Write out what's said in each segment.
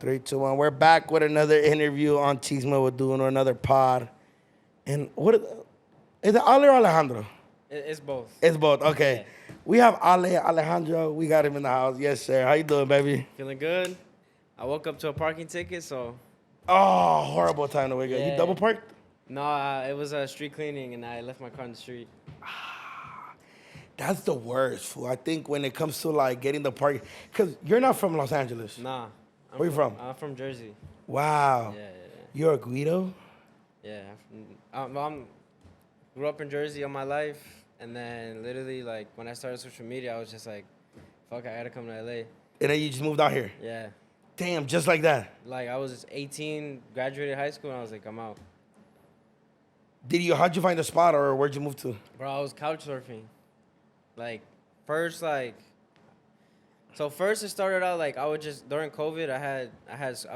Three, two, one. We're back with another interview on Chisme. We're doing another pod. And is it Ale or Alejandro? It's both. It's both. Okay. Yeah. We have Alejandro. We got him in the house. Yes, sir. How you doing, baby? Feeling good. I woke up to a parking ticket, so Oh, horrible time to wake up. You Yeah. double parked? no, it was street cleaning, and I left my car in the street. That's the worst, fool. I think when it comes to like getting the park, because you're not from Los Angeles. Nah. Where you from? I'm from Jersey. Wow. Yeah. You're a Guido? Yeah. I'm grew up in Jersey all my life, and then literally like when I started social media, I was just like, fuck, I gotta come to LA. And then you just moved out here. Yeah. Damn, just like that. Like I was 18, graduated high school, and I was like, I'm out. How'd you find a spot or where'd you move to? Bro, I was couch surfing. Like, first it started out like I would just during COVID I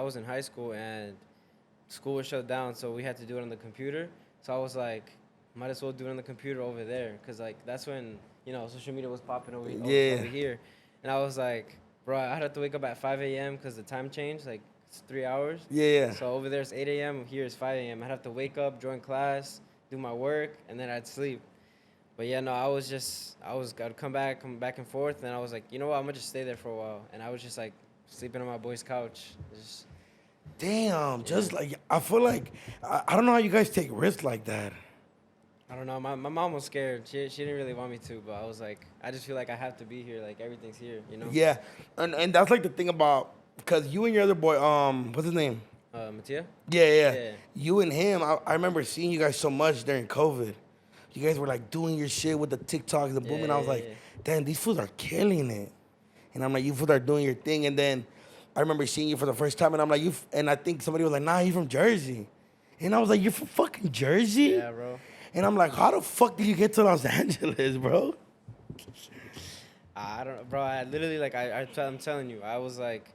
was in high school and school was shut down, so we had to do it on the computer. So I was like, might as well do it on the computer over there, cause like that's when social media was popping over here, and I was like, bro, I'd have to wake up at 5 a.m. cause the time changed, like it's 3 hours. Yeah. So over there it's 8 a.m. Here it's 5 a.m. I'd have to wake up, join class, do my work, and then I'd sleep. But yeah, no, I'd come back and forth, and I was like, you know what, I'm gonna just stay there for a while. And I was just like sleeping on my boy's couch. Damn, just like, I feel like, I don't know how you guys take risks like that. I don't know, my mom was scared. She didn't really want me to, but I was like, I just feel like I have to be here, like everything's here, you know? Yeah, and that's like the thing about, because you and your other boy, what's his name? Mattia? Yeah. You and him, I remember seeing you guys so much during COVID. You guys were like doing your shit with the TikToks, the boom, and I was like, damn, these fools are killing it. And I'm like, you fools are doing your thing. And then I remember seeing you for the first time, and I'm like, and I think somebody was like, nah, you from Jersey. And I was like, you're from fucking Jersey? Yeah, bro. And I'm like, how the fuck did you get to Los Angeles, bro? I don't know, bro. I literally, like, I'm telling you, I was like,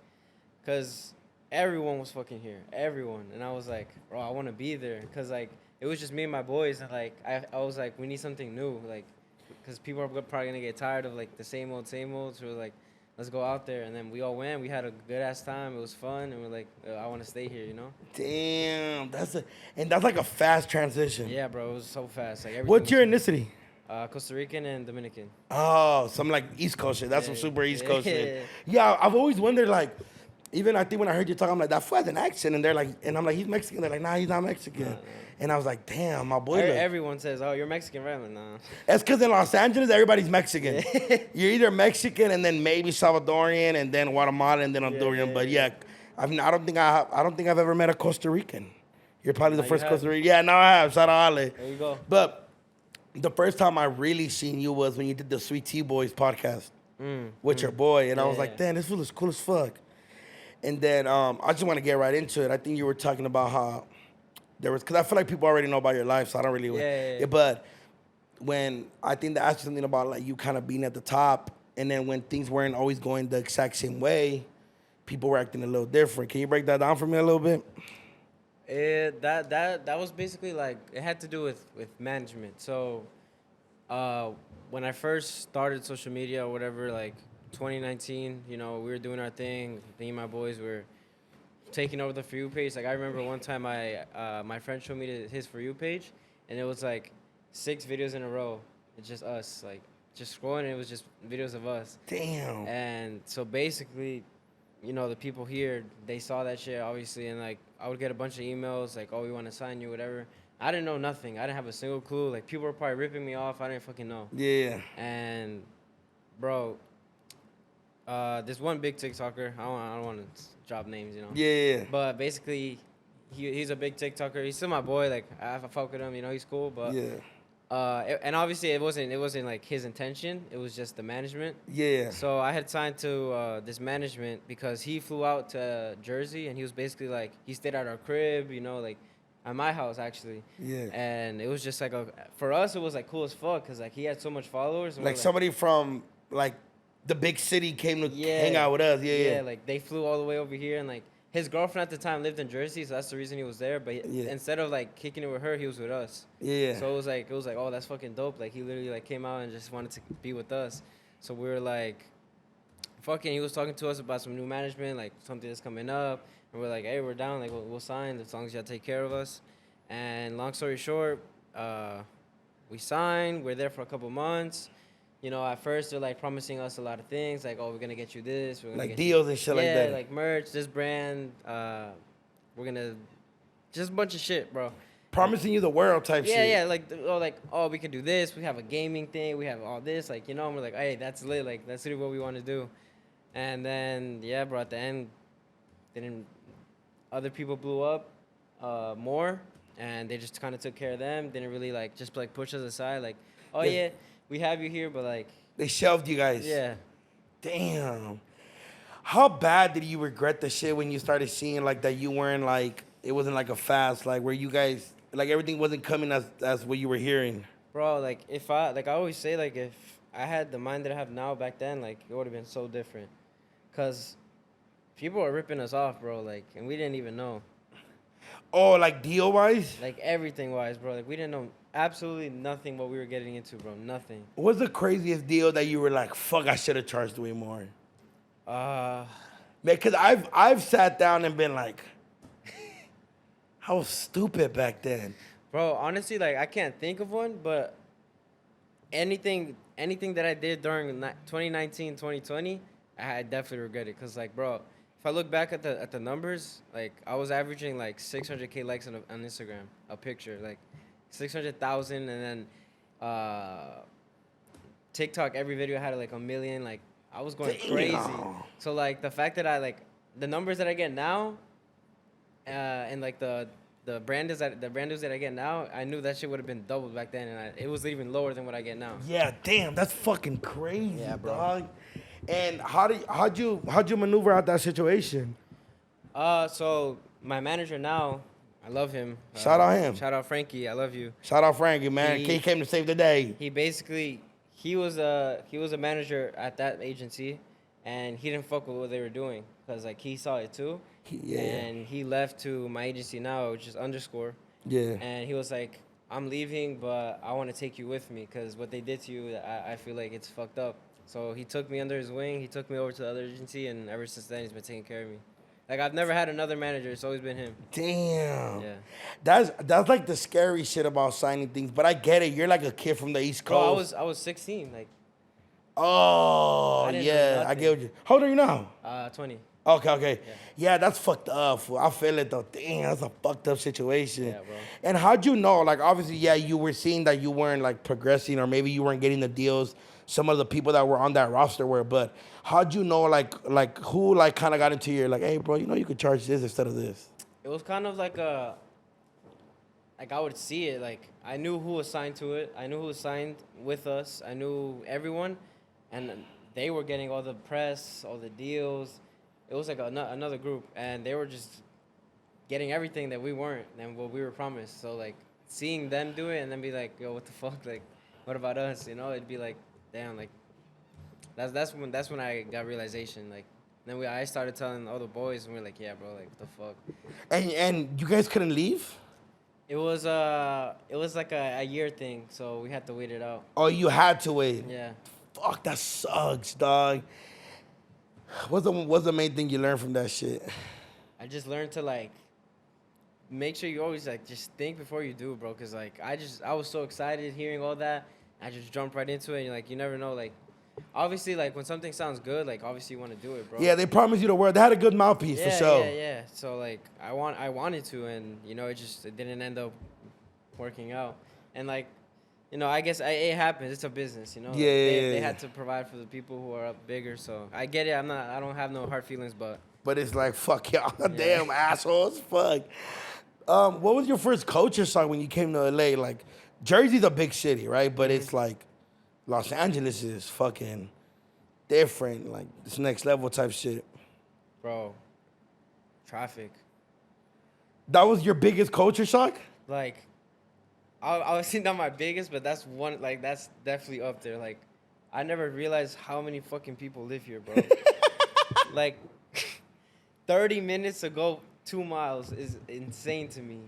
because everyone was fucking here. Everyone. And I was like, bro, I want to be there. Because, like, it was just me and my boys, and like I was like, we need something new, like, because people are probably gonna get tired of like the same old. So we're like, let's go out there, and then we all went. We had a good ass time. It was fun, and we're like, I want to stay here, you know. Damn, that's like a fast transition. Yeah, bro, it was so fast. Like, what's your ethnicity? Costa Rican and Dominican. Oh, some like East Coast shit. That's some super East Coast shit. Yeah, I've always wondered like. Even I think when I heard you talk, I'm like, that fool has an accent. And they're like, and I'm like, he's Mexican. They're like, nah, he's not Mexican. Nah. And I was like, damn, my boy. Everyone says, oh, you're Mexican, right? I'm like, nah. That's because in Los Angeles, everybody's Mexican. You're either Mexican and then maybe Salvadorian and then Guatemalan and then Honduran. But yeah, I don't think I've ever met a Costa Rican. You're probably the first Costa Rican. Yeah, no, I have. Shout out Ale. There you go. But the first time I really seen you was when you did the Sweet Tea Boys podcast with your boy. And I was like, damn, this fool is cool as fuck. And then I just want to get right into it. I think you were talking about how there was, because I feel like people already know about your life, so I don't really. Yeah. But when I think they asked you something about like you kind of being at the top, and then when things weren't always going the exact same way, people were acting a little different. Can you break that down for me a little bit? That was basically like, it had to do with management. So when I first started social media or whatever, like 2019, we were doing our thing. Me and my boys were taking over the For You page. Like, I remember one time my friend showed me his For You page, and it was like 6 videos in a row. It's just us, like, just scrolling, and it was just videos of us. Damn. And so basically, the people here, they saw that shit, obviously, and like, I would get a bunch of emails, like, oh, we want to sign you, whatever. I didn't know nothing. I didn't have a single clue. Like, people were probably ripping me off. I didn't fucking know. Yeah. And, bro, this one big TikToker, I don't want to drop names, Yeah. But basically, he's a big TikToker. He's still my boy. Like, I fuck with him. He's cool. But and obviously, it wasn't like his intention. It was just the management. Yeah. So I had signed to this management because he flew out to Jersey, and he was basically like, he stayed at our crib, like at my house actually. Yeah. And it was just like for us, it was like cool as fuck because like he had so much followers. Like somebody from like the big city came to hang out with us. Yeah. Like they flew all the way over here, and like his girlfriend at the time lived in Jersey, so that's the reason he was there. But instead of like kicking it with her, he was with us. Yeah. So it was like, oh, that's fucking dope. Like he literally like came out and just wanted to be with us. So we were like, fucking, he was talking to us about some new management, like something that's coming up. And we're like, hey, we're down. Like, we'll sign as long as y'all take care of us. And long story short, we signed. We're there for a couple months. You know, at first they're like promising us a lot of things, like, oh, we're gonna get you this, we're gonna Like get deals you, and shit like that. yeah, like merch, this brand, we're gonna just a bunch of shit, bro. Promising you the world type Yeah, shit. yeah, like, we can do this. We have a gaming thing. We have all this, like, you know. And we're like, hey, that's lit. Like, that's really what we want to do. And then, yeah, bro. At the end, didn't other people blew up more, and they just kind of took care of them. Didn't really like just like push us aside. Like, oh yeah, we have you here, but like They shelved you guys. yeah. Damn. How bad did you regret the shit when you started seeing like that you weren't like it wasn't like a fast like where you guys like everything wasn't coming as what you were hearing? Bro, like if I like I always say like if I had the mind that I have now back then, like it would have been so different. Cause people are ripping us off, bro, like and we didn't even know. Oh, like deal wise? Like everything wise, bro. Like we didn't know absolutely nothing what we were getting into, bro. Nothing. What's the craziest deal that you were like, fuck, I should have charged way more? Because I've sat down and been like, I was stupid back then. Bro, honestly, like I can't think of one, but anything that I did during 2019, 2020, I definitely regret it. Cause like, bro, if I look back at the numbers, like I was averaging like 600K likes on Instagram, a picture, like 600,000, and then TikTok, every video had like 1 million. Like I was going crazy. So like the fact that I like the numbers that I get now, and like the brand deals that I get now, I knew that shit would have been doubled back then, and it was even lower than what I get now. Yeah, damn, that's fucking crazy, Yeah, bro. dog. And how'd you maneuver out that situation? So my manager now, I love him. Shout out him. Shout out Frankie, I love you. Shout out Frankie, man. He came to save the day. He basically he was a manager at that agency, and he didn't fuck with what they were doing because like he saw it too. And he left to my agency now, which is Underscore. Yeah. And he was like, I'm leaving, but I want to take you with me because what they did to you, I feel like it's fucked up. So he took me under his wing. He took me over to the other agency, and ever since then, he's been taking care of me. Like, I've never had another manager. It's always been him. Damn. Yeah. That's like the scary shit about signing things. But I get it. You're like a kid from the East Coast. Bro, I was 16. Like. Oh, yeah. I get what you. How old are you now? 20. Okay. Yeah, that's fucked up. Fool. I feel it though. Damn, that's a fucked up situation. Yeah, bro. And how'd you know? Like, obviously, yeah, you were seeing that you weren't like progressing, or maybe you weren't getting the deals some of the people that were on that roster were. But how'd you know? Like who like kind of got into your like, hey, bro, you know you could charge this instead of this. It was kind of like I would see it. Like I knew who was signed to it. I knew who was signed with us. I knew everyone, and they were getting all the press, all the deals. It was like another group, and they were just getting everything that we weren't and what we were promised. So like seeing them do it and then be like, yo, what the fuck? Like, what about us? You know, it'd be like, damn, like that's when I got realization. Like then I started telling all the boys, and we were like, yeah, bro, like what the fuck? And you guys couldn't leave? It was like a year thing, so we had to wait it out. Oh, you had to wait. Yeah. Fuck, that sucks, dog. What's the main thing you learned from that shit? I just learned to like make sure you always like just think before you do, bro. Cause like I was so excited hearing all that. I just jumped right into it. And like you never know, like obviously like when something sounds good, like obviously you want to do it, bro. Yeah, they promised you the world. They had a good mouthpiece for sure. Yeah. So like I wanted to, and you know it didn't end up working out. And like you know, I guess it happens. It's a business, you know. Yeah, they had to provide for the people who are up bigger. So I get it. I don't have no hard feelings, but it's like fuck y'all, damn assholes, fuck. What was your first culture shock when you came to LA? Like Jersey's a big city, right? But it's like Los Angeles is fucking different. Like this next level type shit. Bro, traffic. That was your biggest culture shock? Like. Obviously not my biggest, but that's one, like, that's definitely up there. Like, I never realized how many fucking people live here, bro. Like, 30 minutes to go 2 miles is insane to me.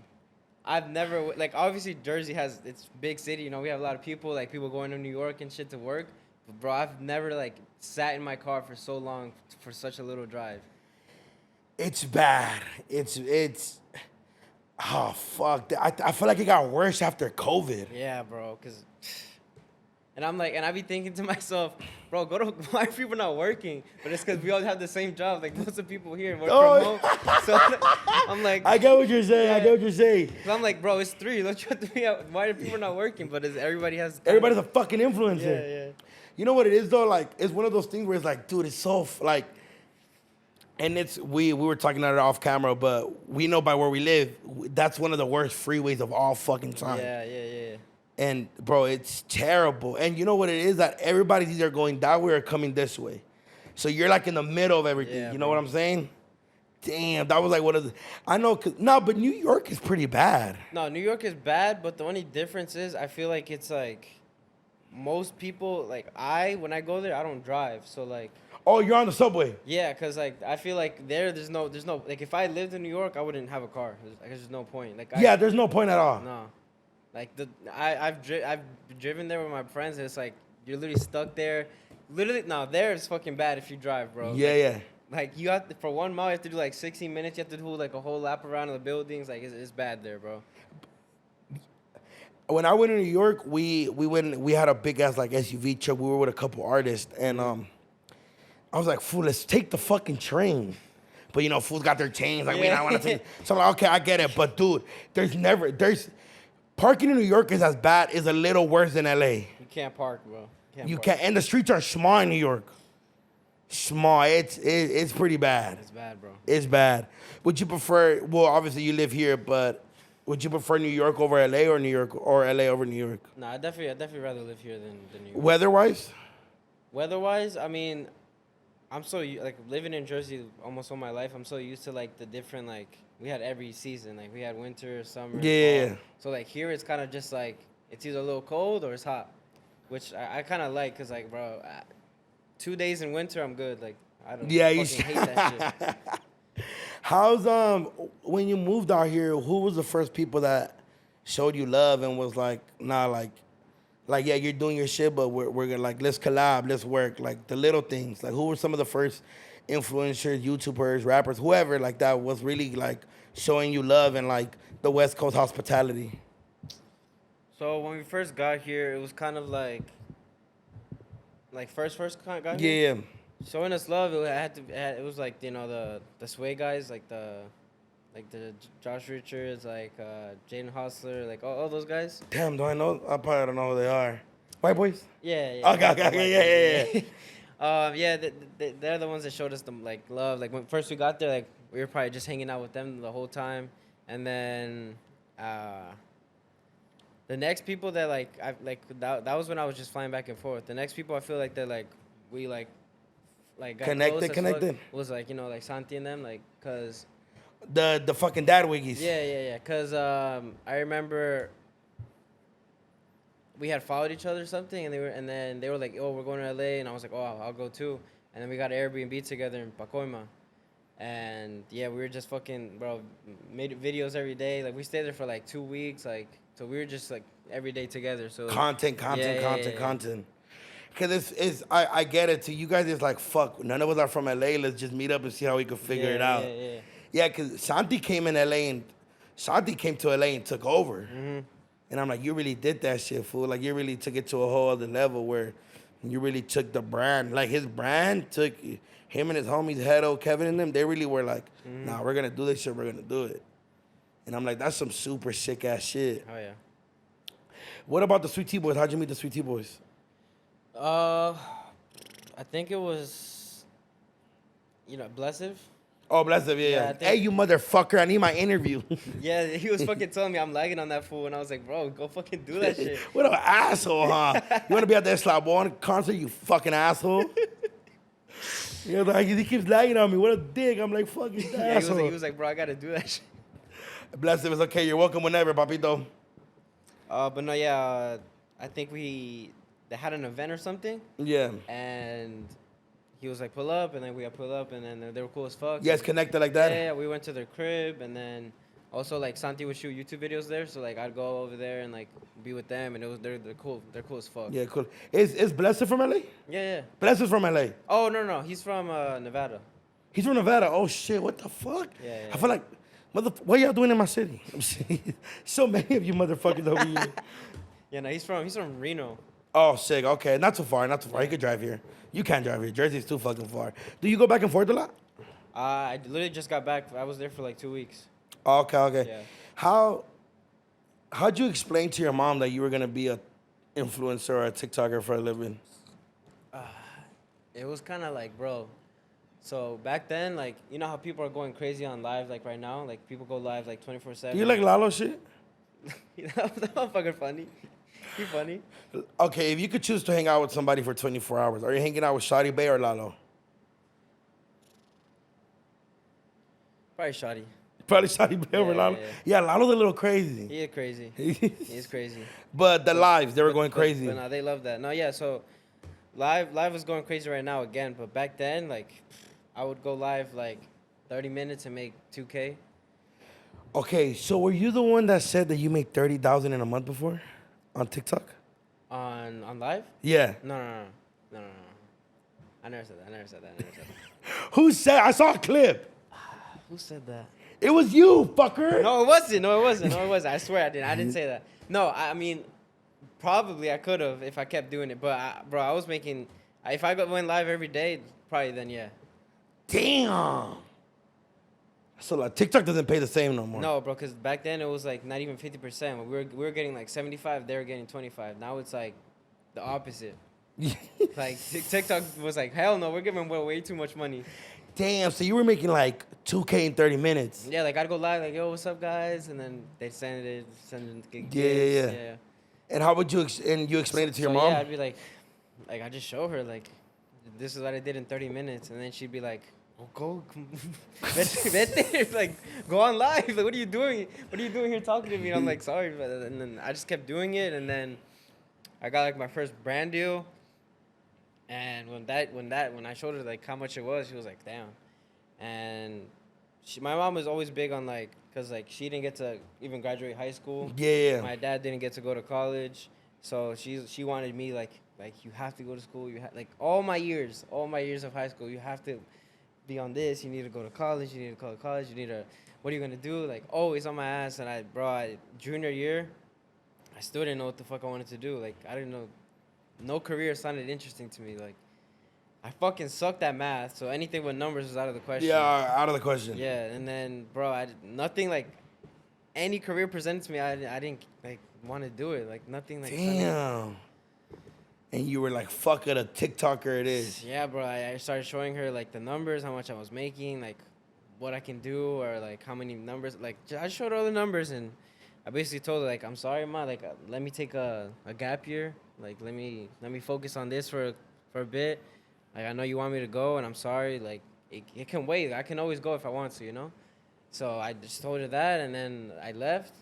I've never, like, obviously Jersey it's big city, you know, we have a lot of people, like, people going to New York and shit to work. But, bro, I've never, like, sat in my car for so long for such a little drive. It's bad. It's. Oh fuck! I feel like it got worse after COVID. Yeah, bro. Cause, and I'm like, and I be thinking to myself, bro, why are people not working? But it's because we all have the same job. Like most of the people here work from home. So I'm like, I get what you're saying. yeah. I get what you're saying. So I'm like, bro, it's 3. Don't you have to be out? Why are people not working? But Everybody's a fucking influencer. Yeah, yeah. You know what it is though? Like it's one of those things where it's like, dude, it's so like. And we were talking about it off camera, but we know by where we live, that's one of the worst freeways of all fucking time. Yeah. And bro, it's terrible. And you know what it is? That everybody's either going that way or coming this way. So you're like in the middle of everything. Yeah, you know bro. what I'm saying? Damn, that was like one of the. I know, but New York is pretty bad. No, New York is bad, but the only difference is I feel like it's like most people like when I go there, I don't drive. So like. Oh, you're on the subway. Yeah, cause like I feel like there's no like if I lived in New York, I wouldn't have a car. There's no point. Like There's no point at all. No, like I've driven there with my friends, and it's like you're literally stuck there. Literally, no, there it's fucking bad if you drive, bro. Yeah. Like you have to, for 1 mile, you have to do like 16 minutes. You have to do like a whole lap around the buildings. Like it's bad there, bro. When I went to New York, we had a big ass like SUV truck. We were with a couple artists, and I was like, fool, let's take the fucking train. But, you know, fools got their chains. Like, we don't want to take. So I'm like, okay, I get it. But, dude, parking in New York is a little worse than LA. You can't park, bro. You can't. And the streets are small in New York. Small. It's pretty bad. It's bad, bro. It's bad. Would you prefer, well, obviously you live here, but would you prefer New York over LA or New York or LA over New York? No, I'd definitely rather live here than New York. Weather-wise? Weather-wise, I mean, I'm so like living in Jersey almost all my life. I'm so used to like the different like we had every season. Like we had winter, summer. Yeah. Fall. So like here it's kind of just like it's either a little cold or it's hot, which I kind of like because like bro, 2 days in winter I'm good. Like I don't fucking hate that shit. How's when you moved out here? Who was the first people that showed you love and was like, nah, like, yeah, you're doing your shit, but we're gonna like, let's collab, let's work, like the little things. Like, who were some of the first influencers, YouTubers, rappers, whoever like that was really like showing you love and like the West Coast hospitality? So when we first got here, it was kind of like first got here. Yeah. Showing us love, it was like you know the Sway guys, like the Josh Richards, like Jaden Hostler, like all those guys. Damn, do I know? I probably don't know who they are. White boys? Yeah. Okay, yeah. They're the ones that showed us the like love. Like when first we got there, like we were probably just hanging out with them the whole time, and then the next people that that was when I was just flying back and forth. The next people I feel like we got connected. Was like you know like Santi and them like cause. The fucking dad wiggies. Yeah. Cause I remember we had followed each other or something, and then they were like, "Oh, we're going to LA," and I was like, "Oh, I'll go too." And then we got an Airbnb together in Pacoima, and yeah, we were just fucking made videos every day. Like we stayed there for like 2 weeks, like so we were just like every day together. So content. Cause I get it. To you guys, it's like fuck. None of us are from LA. Let's just meet up and see how we can figure it out. Yeah, because Santi came in LA and Santi came to LA and took over. Mm-hmm. And I'm like, you really did that shit, fool. Like, you really took it to a whole other level where you really took the brand. Like, his brand took him and his homies, Hedo, Kevin, and them. They really were like, nah, we're going to do this shit. We're going to do it. And I'm like, that's some super sick-ass shit. Oh, yeah. What about the Sweet Tea Boys? How'd you meet the Sweet Tea Boys? I think it was, Blessive. Oh, bless him, yeah. Hey, you motherfucker, I need my interview. Yeah, he was fucking telling me I'm lagging on that fool, and I was like, bro, go fucking do that shit. What an asshole, huh? You want to be at the Eslabon concert, you fucking asshole? Like, he keeps lagging on me. What a dick. I'm like, fucking asshole. He was like, bro, I got to do that shit. Bless him, it's okay. You're welcome whenever, papito. But no, yeah, I think they had an event or something. Yeah. And he was like, pull up, and then we got pull up, and then they were cool as fuck. You guys connected like that? Yeah, we went to their crib, and then Also, like Santi would shoot YouTube videos there, so like I'd go over there and like be with them, and they're cool. They're cool as fuck. Yeah, cool. Is Blessed from LA? Yeah. Blessed from LA. Oh no, he's from Nevada. He's from Nevada. Oh shit, what the fuck? Yeah. I feel like, what y'all doing in my city? So many of you motherfuckers over here. Yeah, no, he's from Reno. Oh, sick. Okay, not too far. Not too far. You could drive here. You can't drive here. Jersey's too fucking far. Do you go back and forth a lot? I literally just got back. I was there for like 2 weeks. Oh, okay. Yeah. How'd you explain to your mom that you were gonna be a influencer or a TikToker for a living? It was kind of like, bro. So back then, like, you know how people are going crazy on live, like right now? Like, people go live like 24/7. Do you like Lalo shit? That motherfucker funny. He funny. Okay, if you could choose to hang out with somebody for 24 hours, are you hanging out with Shawty Bay or Lalo? Probably shoddy. Probably Shawty Bay over Lalo. Yeah, Lalo's a little crazy. He is crazy. He is crazy. But the lives, they were going crazy. But no, they love that. No, yeah, so live is going crazy right now again. But back then, like, I would go live like 30 minutes and make 2K. Okay, so were you the one that said that you made 30,000 in a month before on TikTok? On live? Yeah. No. I never said that. Who said? I saw a clip. Who said that? It was you, fucker. No, it wasn't. I swear I didn't say that. No, I mean, probably I could have if I kept doing it. But, bro, I was making, if I went live every day, probably then, yeah. Damn. So like TikTok doesn't pay the same no more. No, bro, because back then it was like not even 50%. We were getting like 75, they were getting 25. Now it's like the opposite. Like TikTok was like, hell no, we're giving way too much money. Damn, so you were making like 2K in 30 minutes. Yeah, like I'd go live like, yo, what's up, guys? And then they'd send it. Yeah. And how would you, you explain it to your mom? Yeah, I'd be like I just show her like, this is what I did in 30 minutes. And then she'd be like, oh, go, vete, like, go on live. Like, what are you doing? What are you doing here talking to me? And I'm like, sorry. And then I just kept doing it. And then I got like my first brand deal. And when I showed her like how much it was, she was like, damn. And my mom was always big on like, cause like she didn't get to even graduate high school. Yeah. My dad didn't get to go to college, so she wanted me like you have to go to school. You like all my years of high school, you have to be on this. You need to go to college. You need to go to college. You need to. What are you gonna do? Like always on my ass. And junior year, I still didn't know what the fuck I wanted to do. Like I didn't know. No career sounded interesting to me. Like, I fucking sucked at math, so anything with numbers was out of the question. Yeah, out of the question. Yeah, and then, bro, nothing like any career presented to me, I didn't like want to do it. Like nothing like. Damn. And you were like, fuck it, a TikToker it is. Yeah, bro. I started showing her like the numbers, how much I was making, like what I can do, or like how many numbers. Like I showed her all the numbers, and I basically told her like, I'm sorry, ma. Like let me take a gap year. Like let me focus on this for a bit. Like I know you want me to go, and I'm sorry. Like it can wait. I can always go if I want to, you know. So I just told her that, and then I left.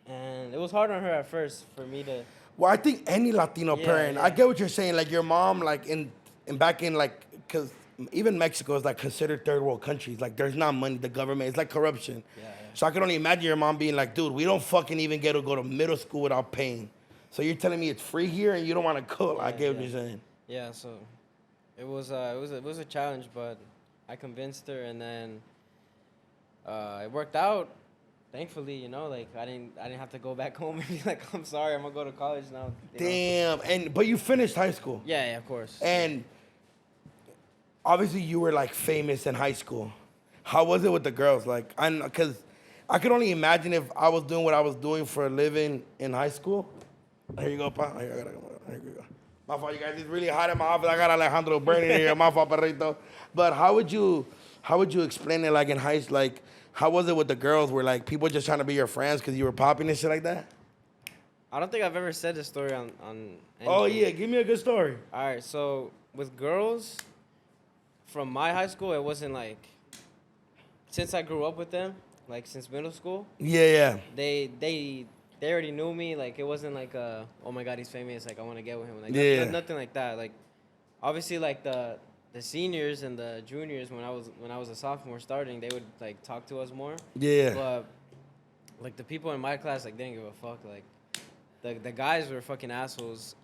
And it was hard on her at first for me to. Well, I think any Latino parent. I get what you're saying. Like your mom, like in back in like, cause even Mexico is like considered third world countries. Like there's not money. The government, it's like corruption. Yeah. So I can only imagine your mom being like, dude, we don't fucking even get to go to middle school without paying. So you're telling me it's free here and you don't want to cook? I get what you're saying. Yeah, so it was a challenge, but I convinced her, and then it worked out. Thankfully, you know, like I didn't have to go back home and be like, I'm sorry, I'm gonna go to college now. Damn, but you finished high school. Yeah, of course. And obviously you were like famous in high school. How was it with the girls? Like, because I could only imagine if I was doing what I was doing for a living in high school. Here you go, pa. Here you go. My fault, you guys. It's really hot in my office. I got Alejandro burning here. My fault, perrito. But how would you explain it, like in high school? Like, how was it with the girls? Were like people just trying to be your friends because you were popping and shit like that? I don't think I've ever said this story on anything. Oh yeah, give me a good story. All right, so with girls from my high school, it wasn't like, since I grew up with them, like since middle school. Yeah. They already knew me. Like it wasn't like oh my god, he's famous. Like I want to get with him. Like yeah. nothing like that. Like obviously like the the seniors and the juniors, when I was a sophomore starting, they would like talk to us more. Yeah. But like the people in my class, like, they didn't give a fuck. Like the guys were fucking assholes.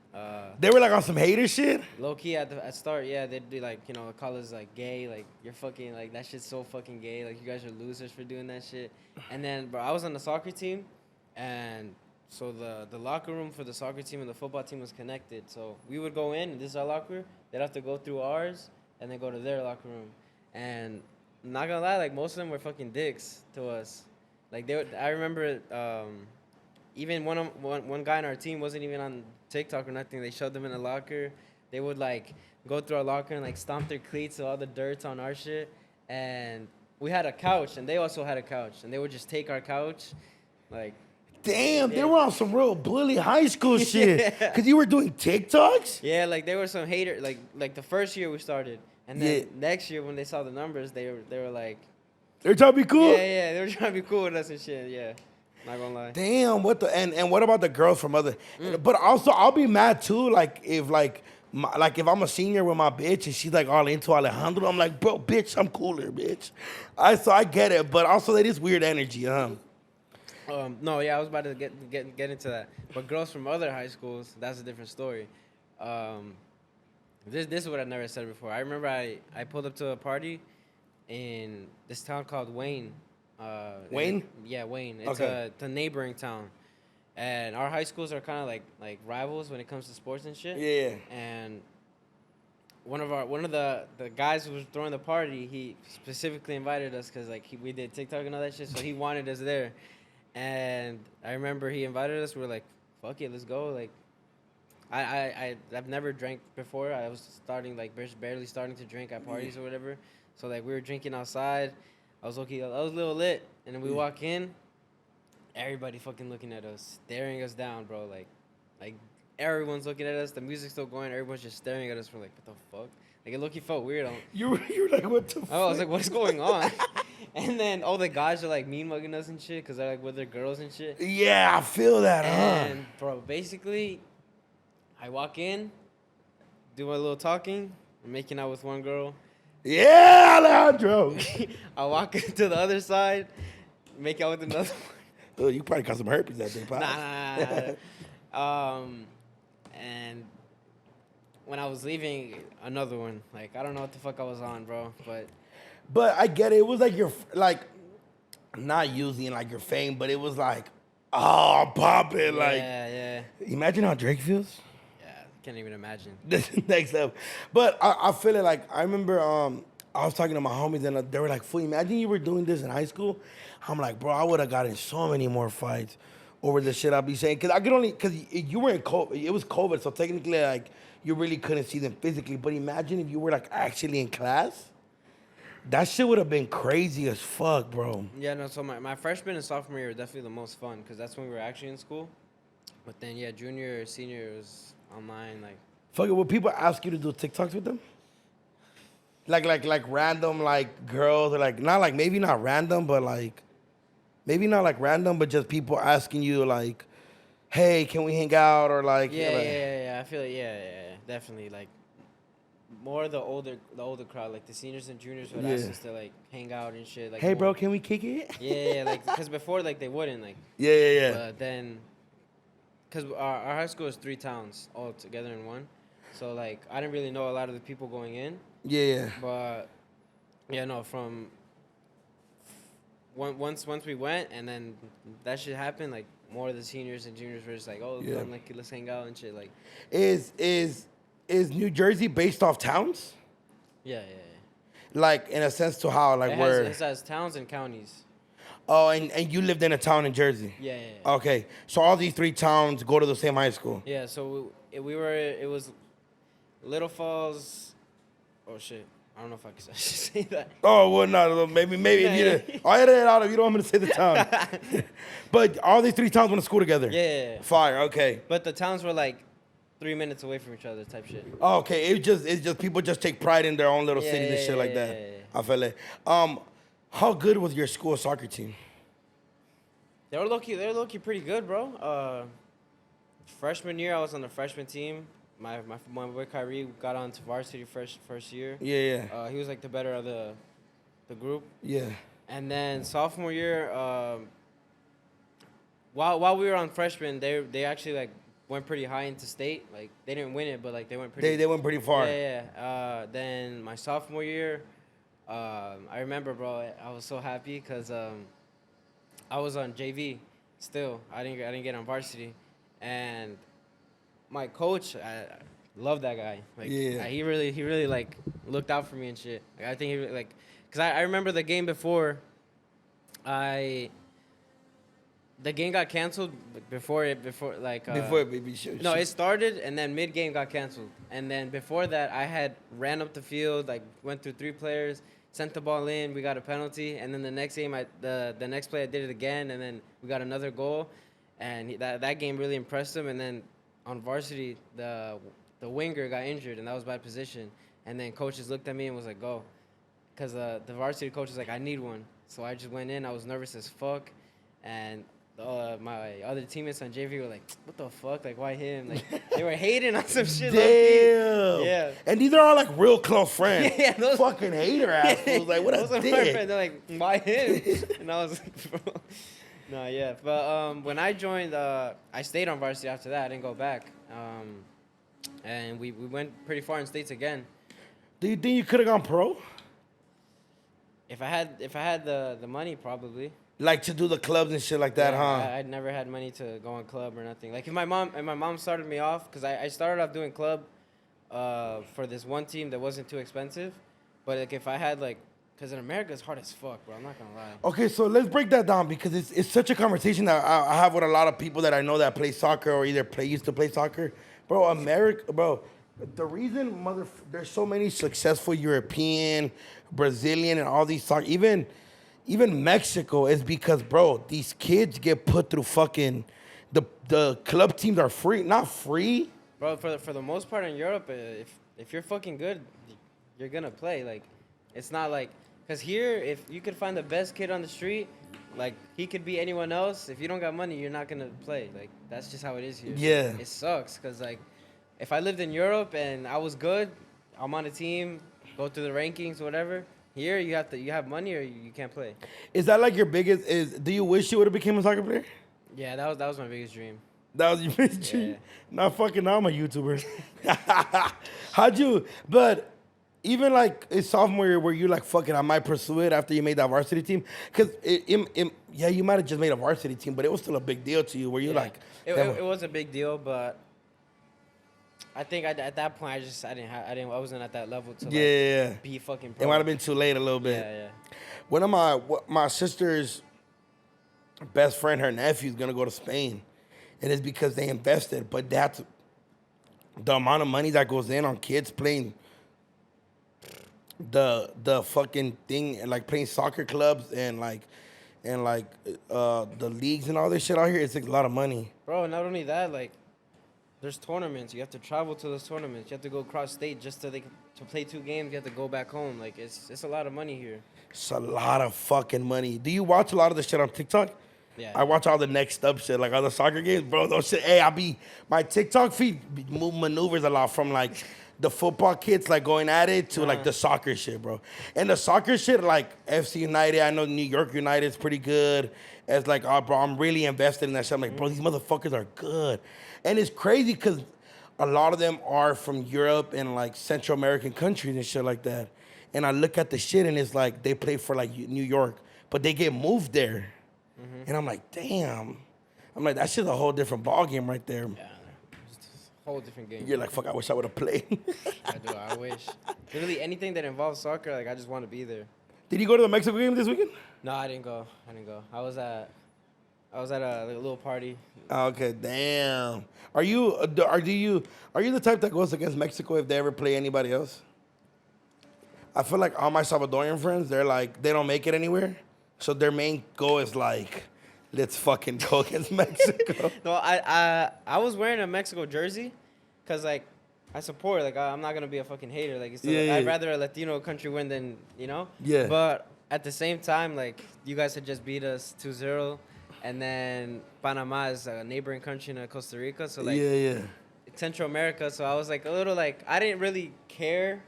They were like on some hater shit. Low key at start, yeah, they'd be like, you know, call us like gay, like you're fucking, like that shit's so fucking gay, like you guys are losers for doing that shit. And then, bro, I was on the soccer team, and so the locker room for the soccer team and the football team was connected. So we would go in, and this is our locker. They'd have to go through ours and then go to their locker room. And I'm not gonna lie, like most of them were fucking dicks to us. Like they would, I remember. Even one guy on our team wasn't even on TikTok or nothing. They shoved him in a locker. They would like go through our locker and like stomp their cleats, so all the dirt's on our shit. And we had a couch, and they also had a couch, and they would just take our couch, like. Damn, they were on some real bully high school shit. Cause you were doing TikToks. Yeah, like they were some hater. Like the first year we started, and then next year when they saw the numbers, they were like. They're trying to be cool. Yeah, they were trying to be cool with us and shit. Yeah. Not gonna lie. Damn, what the and what about the girls from other? But also, I'll be mad too. Like if if I'm a senior with my bitch and she's like all into Alejandro, I'm like, bro, bitch, I'm cooler, bitch. So I get it, but also that is weird energy, huh? No, yeah, I was about to get into that. But girls from other high schools, that's a different story. This is what I never said before. I remember I pulled up to a party in this town called Wayne. Wayne? Yeah, Wayne. It's a neighboring town, and our high schools are kind of like rivals when it comes to sports and shit. Yeah. And one of the guys who was throwing the party, he specifically invited us because like we did TikTok and all that shit, so he wanted us there. And I remember he invited us. We were like, "Fuck it, let's go!" Like, I've never drank before. I was starting barely starting to drink at parties or whatever. So like we were drinking outside. I was a little lit, and then we walk in, everybody fucking looking at us, staring us down, bro. Like everyone's looking at us. The music's still going. Everyone's just staring at us. We're like, what the fuck? Like it low-key felt weird. You were like, what the fuck? I was like, what's going on? And then all the guys are like mean mugging us and shit because they're like with their girls and shit. Yeah, I feel that, And bro, basically, I walk in, do my little talking, I'm making out with one girl. Yeah, Alejandro. I walk into the other side, make out with another one. Oh, you probably got some herpes that day, Nah. And when I was leaving, another one. Like, I don't know what the fuck I was on, bro. But I get it. It was like not using like your fame, but it was like, oh, I'm popping. Like, yeah. Imagine how Drake feels. Can't even imagine. This is next level. But I feel it like, I remember I was talking to my homies and they were like, fool, imagine you were doing this in high school. I'm like, bro, I would have gotten so many more fights over the shit I'll be saying. Because you were in COVID. It was COVID, so technically, like, you really couldn't see them physically. But imagine if you were, like, actually in class. That shit would have been crazy as fuck, bro. Yeah, no, so my freshman and sophomore year were definitely the most fun because that's when we were actually in school. But then, yeah, junior or senior was online, like. Fuck it, would people ask you to do TikToks with them? Like random, like, girls, or like, not like, maybe not random, but like, maybe not like random, but just people asking you, like, hey, can we hang out, or like. Yeah, I feel like, yeah, definitely, like, more the older crowd, like the seniors and juniors would ask us to, like, hang out and shit. Like, hey, bro, can we kick it? Yeah, like, because before, like, they wouldn't, like. Yeah. But then. Because our high school is 3 towns all together in one. So, like, I didn't really know a lot of the people going in. Yeah. But, yeah, no, from once we went and then that shit happened, like, more of the seniors and juniors were just like, oh, yeah. Like, let's hang out and shit. Like, Is New Jersey based off towns? Yeah. Like, in a sense to how, like, it has towns and counties. Oh, and you lived in a town in Jersey? Yeah. Okay, so all these 3 towns go to the same high school? Yeah, so it was Little Falls. Oh, shit. I don't know if I should say that. Oh, well, no, maybe if you did. I'll edit it out if you don't want me to say the town. But all these 3 towns went to school together? Yeah. Fire, okay. But the towns were like 3 minutes away from each other type shit. Oh, okay, it's just people just take pride in their own little cities and shit like that. I feel it. How good was your school soccer team? They were low-key pretty good, bro. Freshman year, I was on the freshman team. my boy Kyrie got on to varsity first year. Yeah. He was like the better of the group. Yeah. And then sophomore year, while we were on freshman, they actually like went pretty high into state. Like they didn't win it, but like they went pretty. They went pretty far. Yeah. Then my sophomore year, I remember, bro, I was so happy because I was on JV still. I didn't get on varsity, and my coach, I love that guy. Like, Yeah. he really like looked out for me and shit. Like, I think he really, like, cause I remember the game before. The game got canceled before Baby shoot. no, it started and then mid game got canceled, and then before that I had ran up the field, like went through 3 players, sent the ball in, we got a penalty, and then the next game the next play I did it again, and then we got another goal, and that game really impressed him. And then on varsity the winger got injured, and that was bad position, and then coaches looked at me and was like, go, because the varsity coach was like, I need one. So I just went in. I was nervous as fuck, and my other teammates on JV were like, what the fuck? Like, why him? Like, they were hating on some shit. Damn. Yeah. And these are all like real close friends. Yeah, those fucking hater assholes. Like, what those a are my dick. friends. They're like, why him? And I was like, bro. No, yeah. But when I joined, I stayed on varsity after that. I didn't go back. And we went pretty far in states again. Do you think you could have gone pro? If I had the money, probably. Like to do the clubs and shit like that, Yeah, huh? I'd never had money to go on club or nothing. Like if my mom started me off, because I started off doing club for this one team that wasn't too expensive. But like if I had like, because in America it's hard as fuck, bro. I'm not gonna lie. Okay, so let's break that down because it's such a conversation that I have with a lot of people that I know that play soccer or either used to play soccer. Bro, America, bro, the reason there's so many successful European, Brazilian, and all these soccer, even Mexico, is because, bro, these kids get put through fucking, the club teams are free, not free. Bro, for the most part in Europe, if you're fucking good, you're gonna play. Like, it's not like, because here, if you could find the best kid on the street, like, he could be anyone else. If you don't got money, you're not gonna play. Like, that's just how it is here. Yeah. It sucks, because, like, if I lived in Europe and I was good, I'm on a team, go through the rankings, whatever. Here, you have money or you can't play. Is that like your biggest, do you wish you would have became a soccer player? Yeah, that was my biggest dream. That was your biggest dream? Yeah. Not fucking now I'm a YouTuber. But even like in sophomore year where you like, fuck it, I might pursue it after you made that varsity team? Because yeah, you might have just made a varsity team, but it was still a big deal to you where you like. It was a big deal, but I think at that point I wasn't at that level to like be fucking pro. It might have been too late a little bit. Yeah. One of my sister's best friend, her nephew's gonna go to Spain, and it's because they invested. But that's the amount of money that goes in on kids playing the fucking thing, and like playing soccer clubs and the leagues and all this shit out here. It's like a lot of money, bro. Not only that, like, there's tournaments. You have to travel to those tournaments. You have to go cross state just to play 2 games. You have to go back home. Like, it's a lot of money here. It's a lot of fucking money. Do you watch a lot of the shit on TikTok? Yeah. I watch all the next up shit, like all the soccer games, bro. Those shit. Hey, my TikTok feed maneuvers a lot from like the football kids like going at it to like the soccer shit, bro. And the soccer shit, like FC United, I know New York United is pretty good. It's like, oh, bro, I'm really invested in that shit. I'm like, bro, these motherfuckers are good. And it's crazy because a lot of them are from Europe and like Central American countries and shit like that. And I look at the shit and it's like they play for like New York, but they get moved there. And I'm like, damn. I'm like, that shit's a whole different ball game right there. Yeah, it's a whole different game. You're like, fuck, I wish I would have played. I wish. Literally anything that involves soccer, like, I just want to be there. Did you go to the Mexico game this weekend? No, I didn't go. I was at a little party. Okay, damn. Are you the type that goes against Mexico if they ever play anybody else? I feel like all my Salvadorian friends, they're like, they don't make it anywhere. So their main goal is like, let's fucking go against Mexico. No, I was wearing a Mexico jersey because, like, I support. Like, I'm not going to be a fucking hater. Like, I'd rather a Latino country win than, you know? Yeah. But at the same time, like, you guys had just beat us 2-0. And then Panama is a neighboring country in Costa Rica. So, like, Central America, so I was like a little like I didn't really care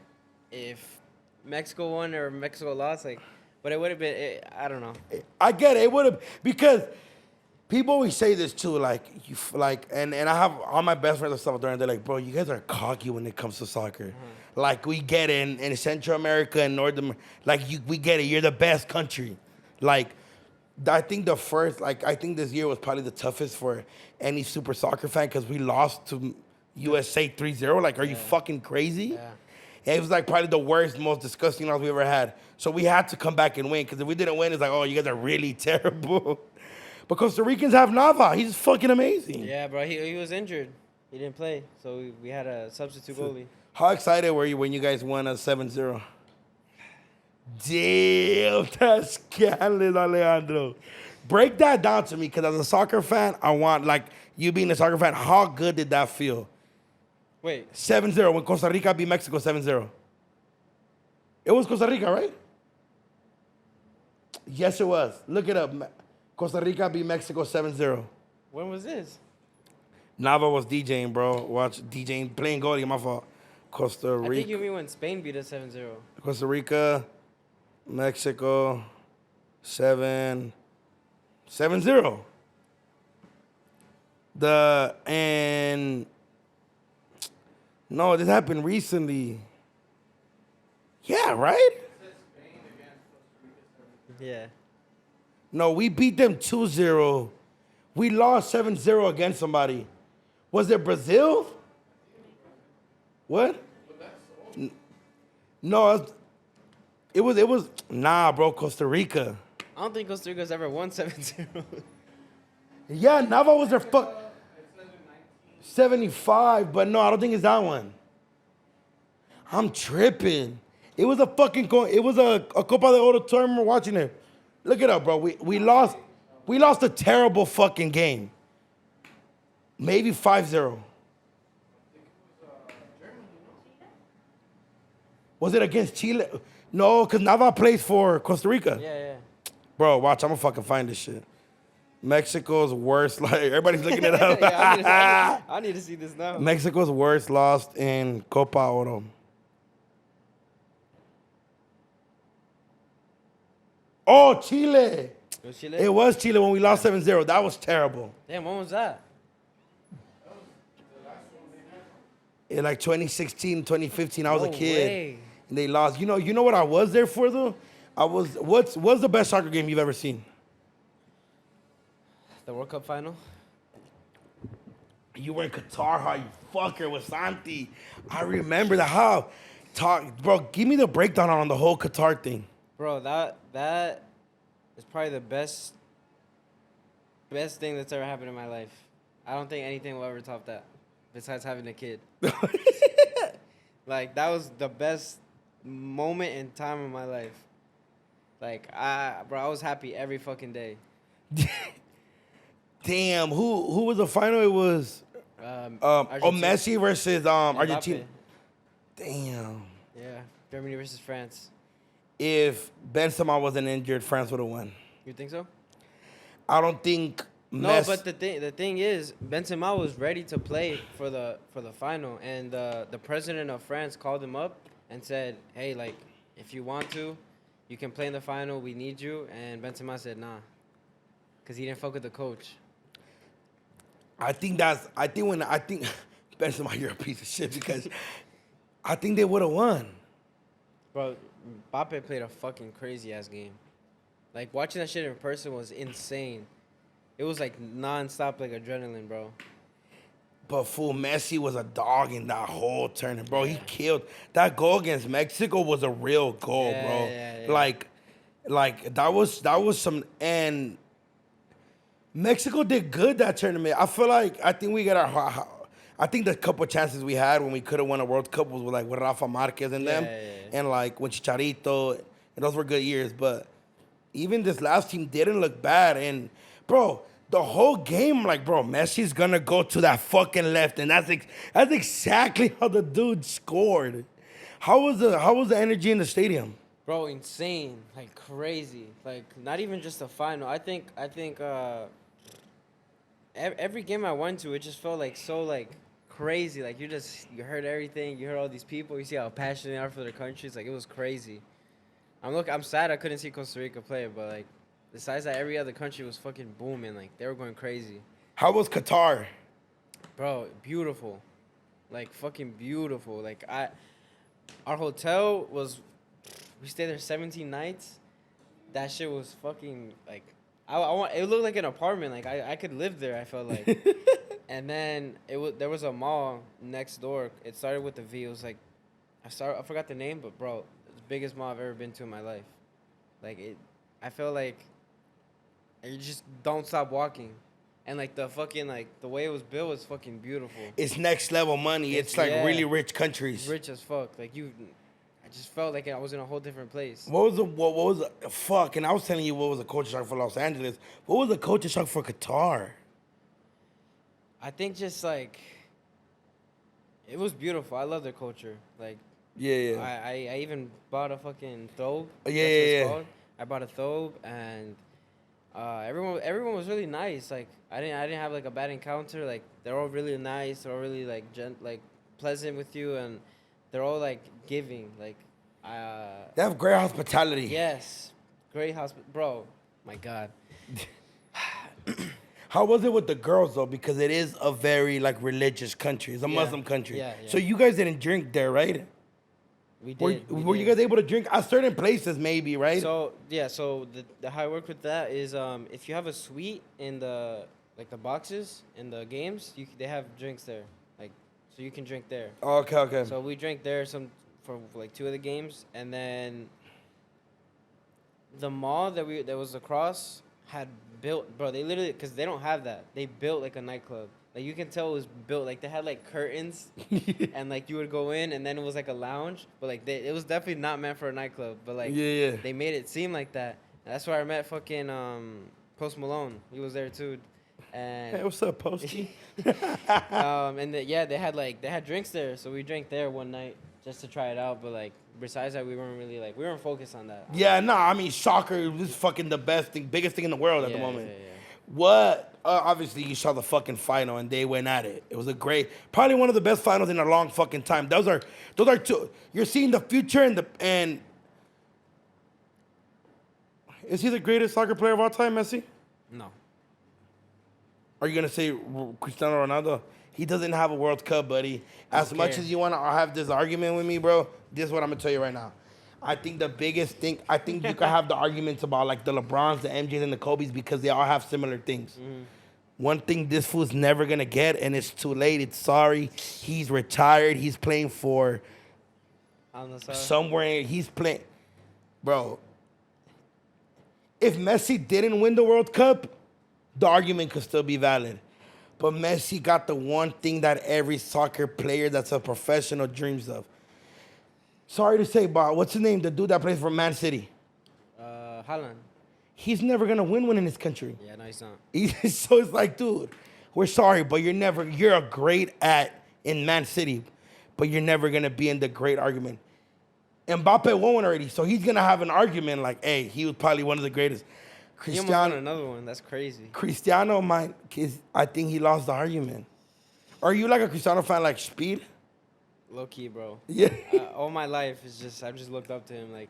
if Mexico won or Mexico lost, like, but it would have been. I don't know. I get it. It would have because people always say this too. Like like, and I have all my best friends and stuff during. They're like, bro, you guys are cocky when it comes to soccer. Like we get it in Central America and North America. Like we get it. You're the best country. Like I think I think this year was probably the toughest for any super soccer fan because we lost to USA 3-0. Like, are you fucking crazy? Yeah. It was like probably the worst, most disgusting loss we ever had. So we had to come back and win because if we didn't win, it's like, oh, you guys are really terrible. But Costa Ricans have Nava. He's fucking amazing. Yeah, bro. He was injured. He didn't play, so we had a substitute goalie. How excited were you when you guys won a 7-0? Damn, that's scandalous, Alejandro. Break that down to me, because as a soccer fan, I want, like, you being a soccer fan, how good did that feel? Wait. 7-0, when Costa Rica beat Mexico 7-0. It was Costa Rica, right? Yes, it was. Look it up. Costa Rica beat Mexico 7-0. When was this? Nava was DJing, bro. Watch DJing, playing goalie, my fault. Costa Rica. I think you mean when Spain beat us 7-0. Costa Rica, Mexico, 7-0. No, this happened recently. Yeah, right? Yeah. No, we beat them 2-0. We lost 7-0 against somebody. Was it Brazil? What? No, it was nah, bro, Costa Rica. I don't think Costa Rica's ever won 7-0. Yeah, Nava was their 75, but no, I don't think it's that one. I'm tripping. It was a fucking it was a Copa de Oro tournament. We're watching it. Look it up, bro. We lost a terrible fucking game. Maybe 5-0. Was it against Chile? No, because Nava plays for Costa Rica. Yeah. Bro, watch. I'm going to fucking find this shit. Mexico's worst. Like, everybody's looking it up. Yeah, I need to see this now. Mexico's worst lost in Copa Oro. Oh, Chile. It was Chile? It was Chile when we lost 7-0. That was terrible. Damn, when was that? In like 2016, 2015, I was a No kid. way. And they lost. You know what I was there for, though? What's the best soccer game you've ever seen? The World Cup final? You were in Qatar, how you fucker with Santi. I remember that. Bro, give me the breakdown on the whole Qatar thing. Bro, that is probably the best thing that's ever happened in my life. I don't think anything will ever top that, besides having a kid. Like, that was the best moment in time of my life. Like, I was happy every fucking day. Damn, who was the final? It was Messi versus Argentina. Damn. Yeah, Germany versus France. If Benzema wasn't injured, France would have won. You think so? I don't think. No, but the thing is, Benzema was ready to play for the final, and the president of France called him up and said, "Hey, like, if you want to, you can play in the final. We need you." And Benzema said, "Nah," because he didn't fuck with the coach. I think Benzema, you're a piece of shit because I think they would have won. Bro, Mbappe played a fucking crazy ass game. Like, watching that shit in person was insane. It was like non-stop, like adrenaline, bro. But fool, Messi was a dog in that whole tournament, bro. He killed. That goal against Mexico was a real goal, bro. Yeah. Like that was some. And Mexico did good that tournament. I think we got our. I think the couple chances we had when we could have won a World Cup was with Rafa Marquez and them, and like when Chicharito, and those were good years. But even this last team didn't look bad, and bro, the whole game, like, bro, Messi's gonna go to that fucking left, and that's exactly how the dude scored. How was the energy in the stadium? Bro, insane, like crazy, like not even just the final. I think every game I went to, it just felt like so like crazy. Like you heard everything. You heard all these people. You see how passionate they are for their countries. Like it was crazy. I'm sad I couldn't see Costa Rica play, but like besides that, every other country was fucking booming. Like they were going crazy. How was Qatar? Bro, beautiful. Like fucking beautiful. Our hotel was, we stayed there 17 nights. That shit was fucking like, it looked like an apartment. Like I could live there. I felt like. And then there was a mall next door. It started with a V. It was like, I forgot the name, but bro, it's the biggest mall I've ever been to in my life. I feel like you just don't stop walking. And like the way it was built was fucking beautiful. It's next level money. It's like really rich countries. Rich as fuck. I just felt like I was in a whole different place. What was the fuck? And I was telling you what was the culture shock for Los Angeles. What was the culture shock for Qatar? I think just like it was beautiful. I love their culture. Like Yeah. I even bought a fucking thobe. Yeah. I bought a thobe and everyone was really nice. Like I didn't have like a bad encounter. Like they're all really nice. They're all really like pleasant with you, and they're all like giving. Like they have great hospitality. Yes, great bro. My God. How was it with the girls though? Because it is a very like religious country. It's a Muslim country. Yeah. So you guys didn't drink there, right? We did. Were you guys able to drink at certain places, maybe, right? So the how I work with that is if you have a suite in the boxes in the games, they have drinks there, like so you can drink there. Okay. So we drank there for like 2 of the games, and then the mall that was across had built, bro. They literally, because they don't have that, they built like a nightclub. Like you can tell it was built, like they had like curtains and like you would go in and then it was like a lounge, but like it was definitely not meant for a nightclub, but like they made it seem like that. And that's where I met fucking Post Malone. He was there too. And hey, what's up, Posty? they had drinks there, so we drank there one night just to try it out, but like besides that we weren't focused on that. Yeah, no, I mean soccer is fucking the biggest thing in the world at the moment. Yeah. What? Obviously, you saw the fucking final, and they went at it. It was probably one of the best finals in a long fucking time. Those are two. You're seeing the future and is he the greatest soccer player of all time, Messi? No. Are you gonna say Cristiano Ronaldo? He doesn't have a World Cup, buddy. As much as you wanna have this argument with me, bro, this is what I'm gonna tell you right now. I think the biggest thing, I think you can have the arguments about like the LeBrons, the MJs, and the Kobes because they all have similar things. Mm-hmm. One thing this fool's never gonna get, and it's too late. It's sorry. He's retired. He's playing for somewhere. He's playing, bro. If Messi didn't win the World Cup, the argument could still be valid. But Messi got the one thing that every soccer player that's a professional dreams of. Sorry to say, but what's his name? The dude that plays for Man City. Haaland. He's never gonna win one in this country. Yeah, no, he's not. So it's like, dude, we're sorry, but you're a great in Man City, but you're never gonna be in the great argument. Mbappe won one already, so he's gonna have an argument like, hey, he was probably one of the greatest. He almost won another one. That's crazy. Cristiano I think he lost the argument. Are you like a Cristiano fan like Speed? Low key, bro. Yeah. All my life I've just looked up to him. Like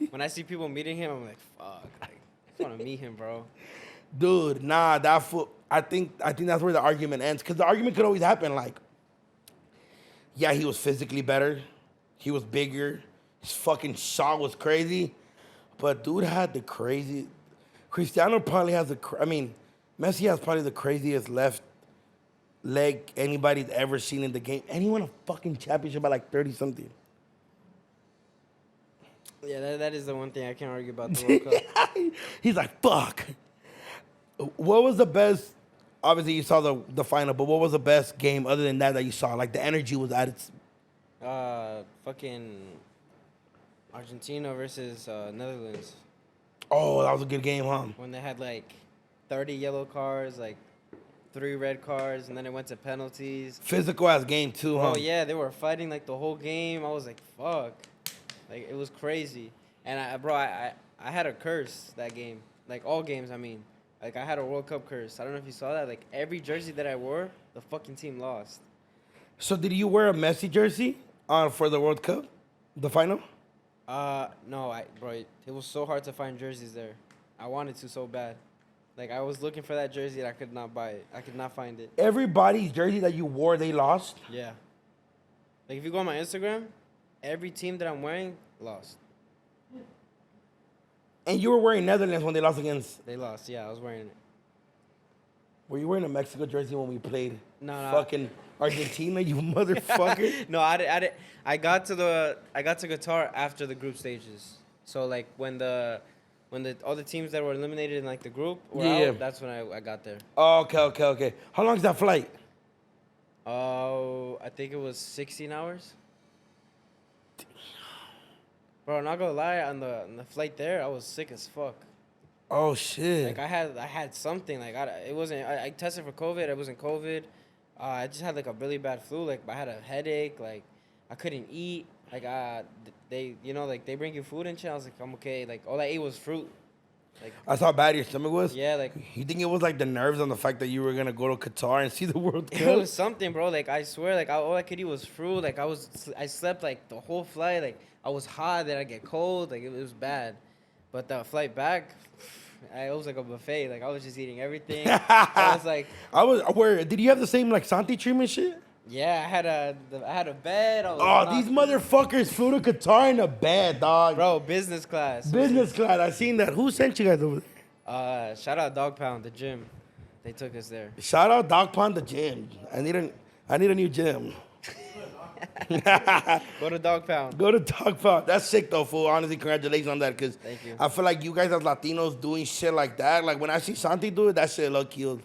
when I see people meeting him, I'm like, fuck. Like, I want to meet him, bro. Dude, nah, I think that's where the argument ends. Because the argument could always happen. Like, yeah, he was physically better. He was bigger. His fucking shot was crazy. But dude had the crazy. Cristiano probably has Messi has probably the craziest left leg anybody's ever seen in the game. And he won a fucking championship by like 30-something. Yeah, that is the one thing I can't argue about the World Cup. He's like, fuck. What was the best? Obviously, you saw the final, but what was the best game other than that you saw? Like, the energy was at its... Fucking Argentina versus Netherlands. Oh, that was a good game, huh? When they had, like, 30 yellow cards, like, 3 red cards, and then it went to penalties. Physical-ass game, too, huh? Oh, yeah, they were fighting, like, the whole game. I was like, fuck. Like, it was crazy. And, I had a curse that game. Like, all games, I mean. Like, I had a World Cup curse. I don't know if you saw that. Like, every jersey that I wore, the fucking team lost. So did you wear a Messi jersey for the World Cup, the final? No, bro, it was so hard to find jerseys there. I wanted to so bad. Like I was looking for that jersey and I could not buy it. I could not find it. Everybody's jersey that you wore, they lost. Yeah. Like if you go on my Instagram, every team that I'm wearing lost. And you were wearing Netherlands when they lost against. They lost. Yeah, I was wearing it. Were you wearing a Mexico jersey when we played? No. Fucking Argentina, you motherfucker. No, I did. I got to Qatar after the group stages. So like when all the teams that were eliminated in like the group were out, that's when I got there. Oh, okay. How long is that flight? Oh, I think it was 16 hours. Bro, not gonna lie, on the flight there, I was sick as fuck. Oh shit. Like I had something like I tested for COVID. It wasn't COVID. I just had like a really bad flu. Like I had a headache. Like I couldn't eat. Like they like they bring you food and shit. I was like I'm okay. Like all I ate was fruit. Like That's how bad your stomach was? Yeah, like You think it was like the nerves on the fact that you were gonna go to Qatar and see the World Cup? it was something, bro. Like I swear, like all I could eat was fruit. Like I slept like the whole flight. Like I was hot, then I get cold. Like it was bad. But the flight back, it was like a buffet. Like I was just eating everything. I was like, where did you have the same like Santi treatment shit? yeah, I had a bed. These motherfuckers flew to Qatar in a bed, dog. Bro, business class. Business class. I seen that. Who sent you guys over there? Shout out Dog Pound, the gym. They took us there. Shout out Dog Pond the gym. I need a new gym. Go to Dog Pound. Go to Dog Pound. That's sick though, fool. Honestly, congratulations on that. Cause Thank you. I feel like you guys as Latinos doing shit like that. Like when I see Santi do it, that shit look cute.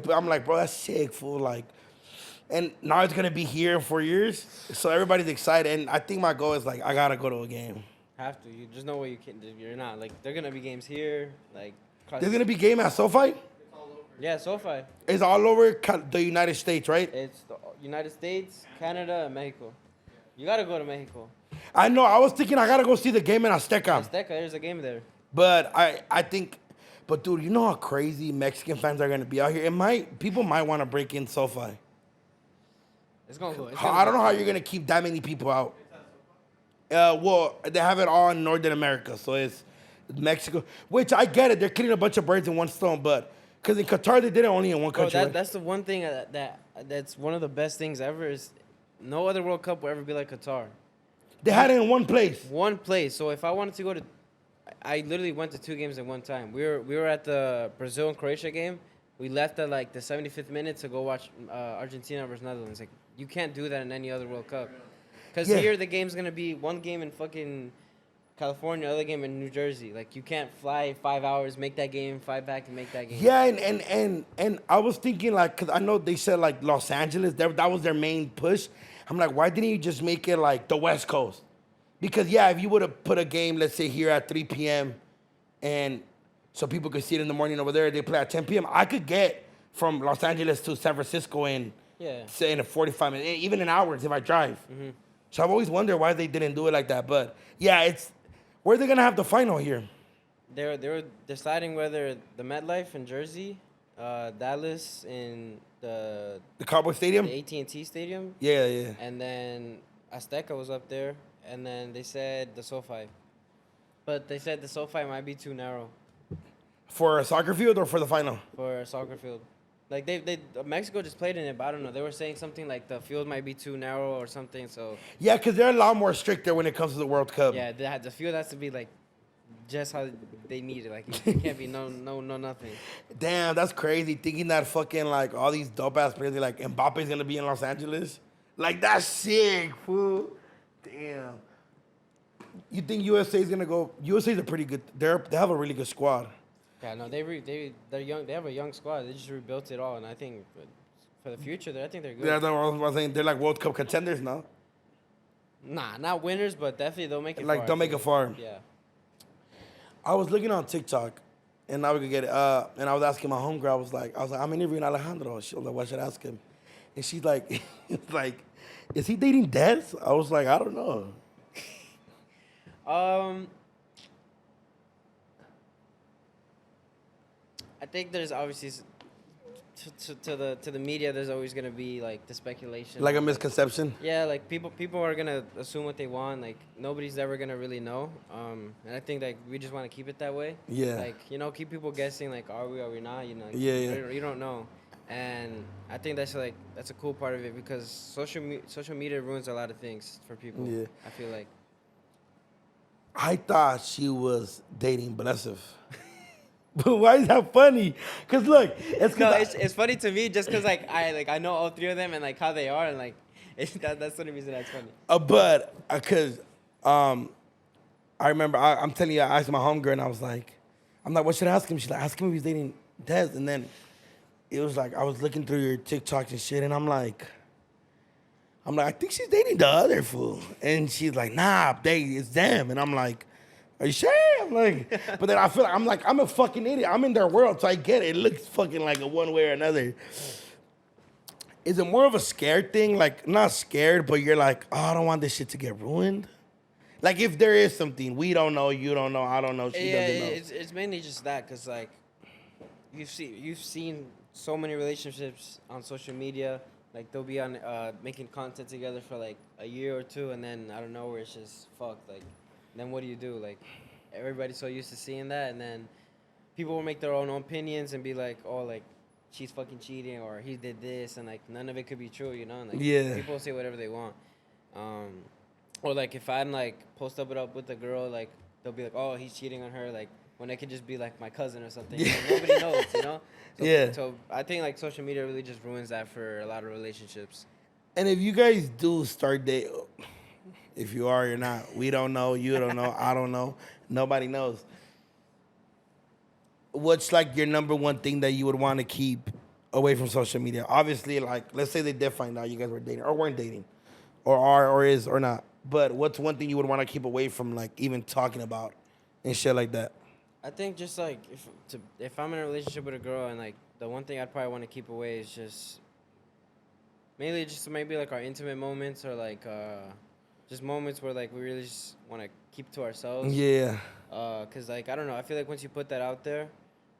I'm like, bro, that's sick, fool. Like, and now it's gonna be here in 4 years, so everybody's excited. And I think my goal is like, I gotta go to a game. Have to. There's no way you can. You're not. Like, there are gonna be games here. Like, There's gonna be game at SoFi. Yeah, SoFi. It's all over the United States, right? It's the United States, Canada, and Mexico. You gotta go to Mexico. I know. I was thinking I gotta go see the game in Azteca. Azteca, there's a game there. But I think, but dude, you know how crazy Mexican fans are gonna be out here. People might want to break in SoFi. It's gonna go. I don't know how you're gonna keep that many people out. Well, they have it all in Northern America, so it's Mexico. Which I get it. They're killing a bunch of birds in one stone, but because in Qatar they did it only in one country. Bro, that's the one thing that's one of the best things ever is no other World Cup will ever be like Qatar. They had it in one place. One place. So if I wanted to go to, I literally went to 2 games at one time. We were at the Brazil and Croatia game. We left at like the 75th minute to go watch Argentina versus Netherlands. Like you can't do that in any other World Cup. Because here the game's gonna be one game in fucking California, other game in New Jersey. Like you can't fly 5 hours, make that game, fly back and make that game. Yeah, and I was thinking like, cause I know they said like Los Angeles, that was their main push. I'm like, why didn't you just make it like the West Coast? Because yeah, if you would have put a game, let's say here at 3 p.m. and so people could see it in the morning over there, they play at 10 p.m. I could get from Los Angeles to San Francisco in say in a 45 minutes, even in hours if I drive. Mm-hmm. So I've always wondered why they didn't do it like that. But yeah, it's where they're gonna have the final here. They were deciding whether the MetLife in Jersey, Dallas in the Cowboy Stadium, the AT&T Stadium. Yeah. And then Azteca was up there, and then they said the SoFi, but they said the SoFi might be too narrow for a soccer field or for the final. For a soccer field. Like Mexico just played in it, but I don't know. They were saying something like the field might be too narrow or something. So yeah, because they're a lot more stricter when it comes to the World Cup. Yeah, the field has to be like just how they need it. Like it can't be no nothing. Damn, that's crazy. Thinking that fucking like all these dope ass players, like Mbappe's gonna be in Los Angeles. Like that's sick, fool. Damn. You think USA's gonna go? USA's a pretty good. They have a really good squad. Yeah, no, they're young. They have a young squad. They just rebuilt it all, and I think for the future, I think they're good. Yeah, that's what I'm saying. They're like World Cup contenders now. Nah, not winners, but definitely they'll make it. Like far, they'll make it far. Yeah. I was looking on TikTok, and now we could get it. And I was asking my homegirl. I was like, I'm interviewing Alejandro. She was like, what should I ask him? And she's like, is he dating Des? I was like, I don't know. I think there's obviously to the media, there's always gonna be like the speculation. Like a misconception. Yeah, like people are gonna assume what they want. Like nobody's ever gonna really know. And I think like we just want to keep it that way. Yeah. Like keep people guessing. Like are we not? Like, Yeah. You don't know. And I think that's a cool part of it because social media ruins a lot of things for people. Yeah. I feel like. I thought she was dating Blessive. But why is that funny? Cause look, it's funny to me just cause I know all three of them and like how they are and like that's the only reason that's funny. But cause I remember I'm telling you, I asked my homegirl and I was like, what should I ask him? She's like, ask him if he's dating Des. And then it was like I was looking through your TikToks and shit, and I'm like, I think she's dating the other fool. And she's like, nah, it's them. And I'm like, are you sure? I'm like, but then I feel like I'm a fucking idiot. I'm in their world, so I get it. It looks fucking like a one way or another. Is it more of a scared thing? Like, not scared, but you're like, oh, I don't want this shit to get ruined. Like, if there is something, we don't know, you don't know, I don't know, she doesn't know. It's mainly just that, because, like, you've seen so many relationships on social media. Like, they'll be on making content together for, like, a year or two, and then, I don't know, where it's just fucked. Like, then what do you do? Like, everybody's so used to seeing that, and then people will make their own opinions and be like, oh, like, she's fucking cheating, or he did this, and, like, none of it could be true, you know? And, like, yeah. People say whatever they want. Or, like, if I'm, like, post up with a girl, like, they'll be like, oh, he's cheating on her, like, when it could just be, like, my cousin or something. Yeah. Nobody knows, you know? So, yeah. So I think, like, social media really just ruins that for a lot of relationships. And if you guys do start dating, if you are or not, we don't know, you don't know, I don't know, nobody knows. What's, like, your number one thing that you would want to keep away from social media? Obviously, like, let's say they did find out you guys were dating or weren't dating or are or is or not. But what's one thing you would want to keep away from, like, even talking about and shit like that? I think just, like, if I'm in a relationship with a girl and, like, the one thing I'd probably want to keep away is just mainly just maybe, like, our intimate moments or, like, just moments where, like, we really just want to keep to ourselves. Yeah. Because, like, I don't know. I feel like once you put that out there,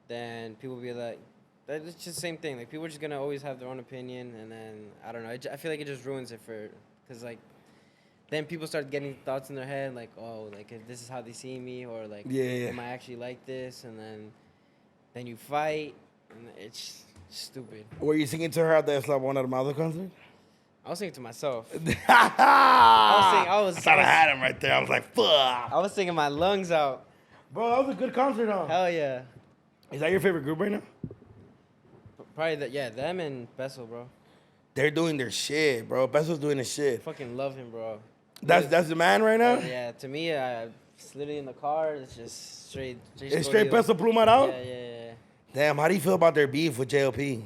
then people will be like, it's just the same thing. Like, people are just going to always have their own opinion. And then, I don't know. I feel like it just ruins it because, like, then people start getting thoughts in their head, like, oh, like, if this is how they see me, or, like, am I actually like this? And then you fight, and it's stupid. Were you singing to her at the Eslabon at the Mother concert? I was singing to myself. I thought I had him right there. I was like, fuck. I was singing my lungs out. Bro, that was a good concert, huh? Hell yeah. Is that your favorite group right now? Probably them and Bessel, bro. They're doing their shit, bro. Bessel's doing his shit. I fucking love him, bro. That's the man right now? Yeah, to me, it's literally in the car. It's just straight. It's straight Peso Pluma out? Yeah. Damn, how do you feel about their beef with JLP?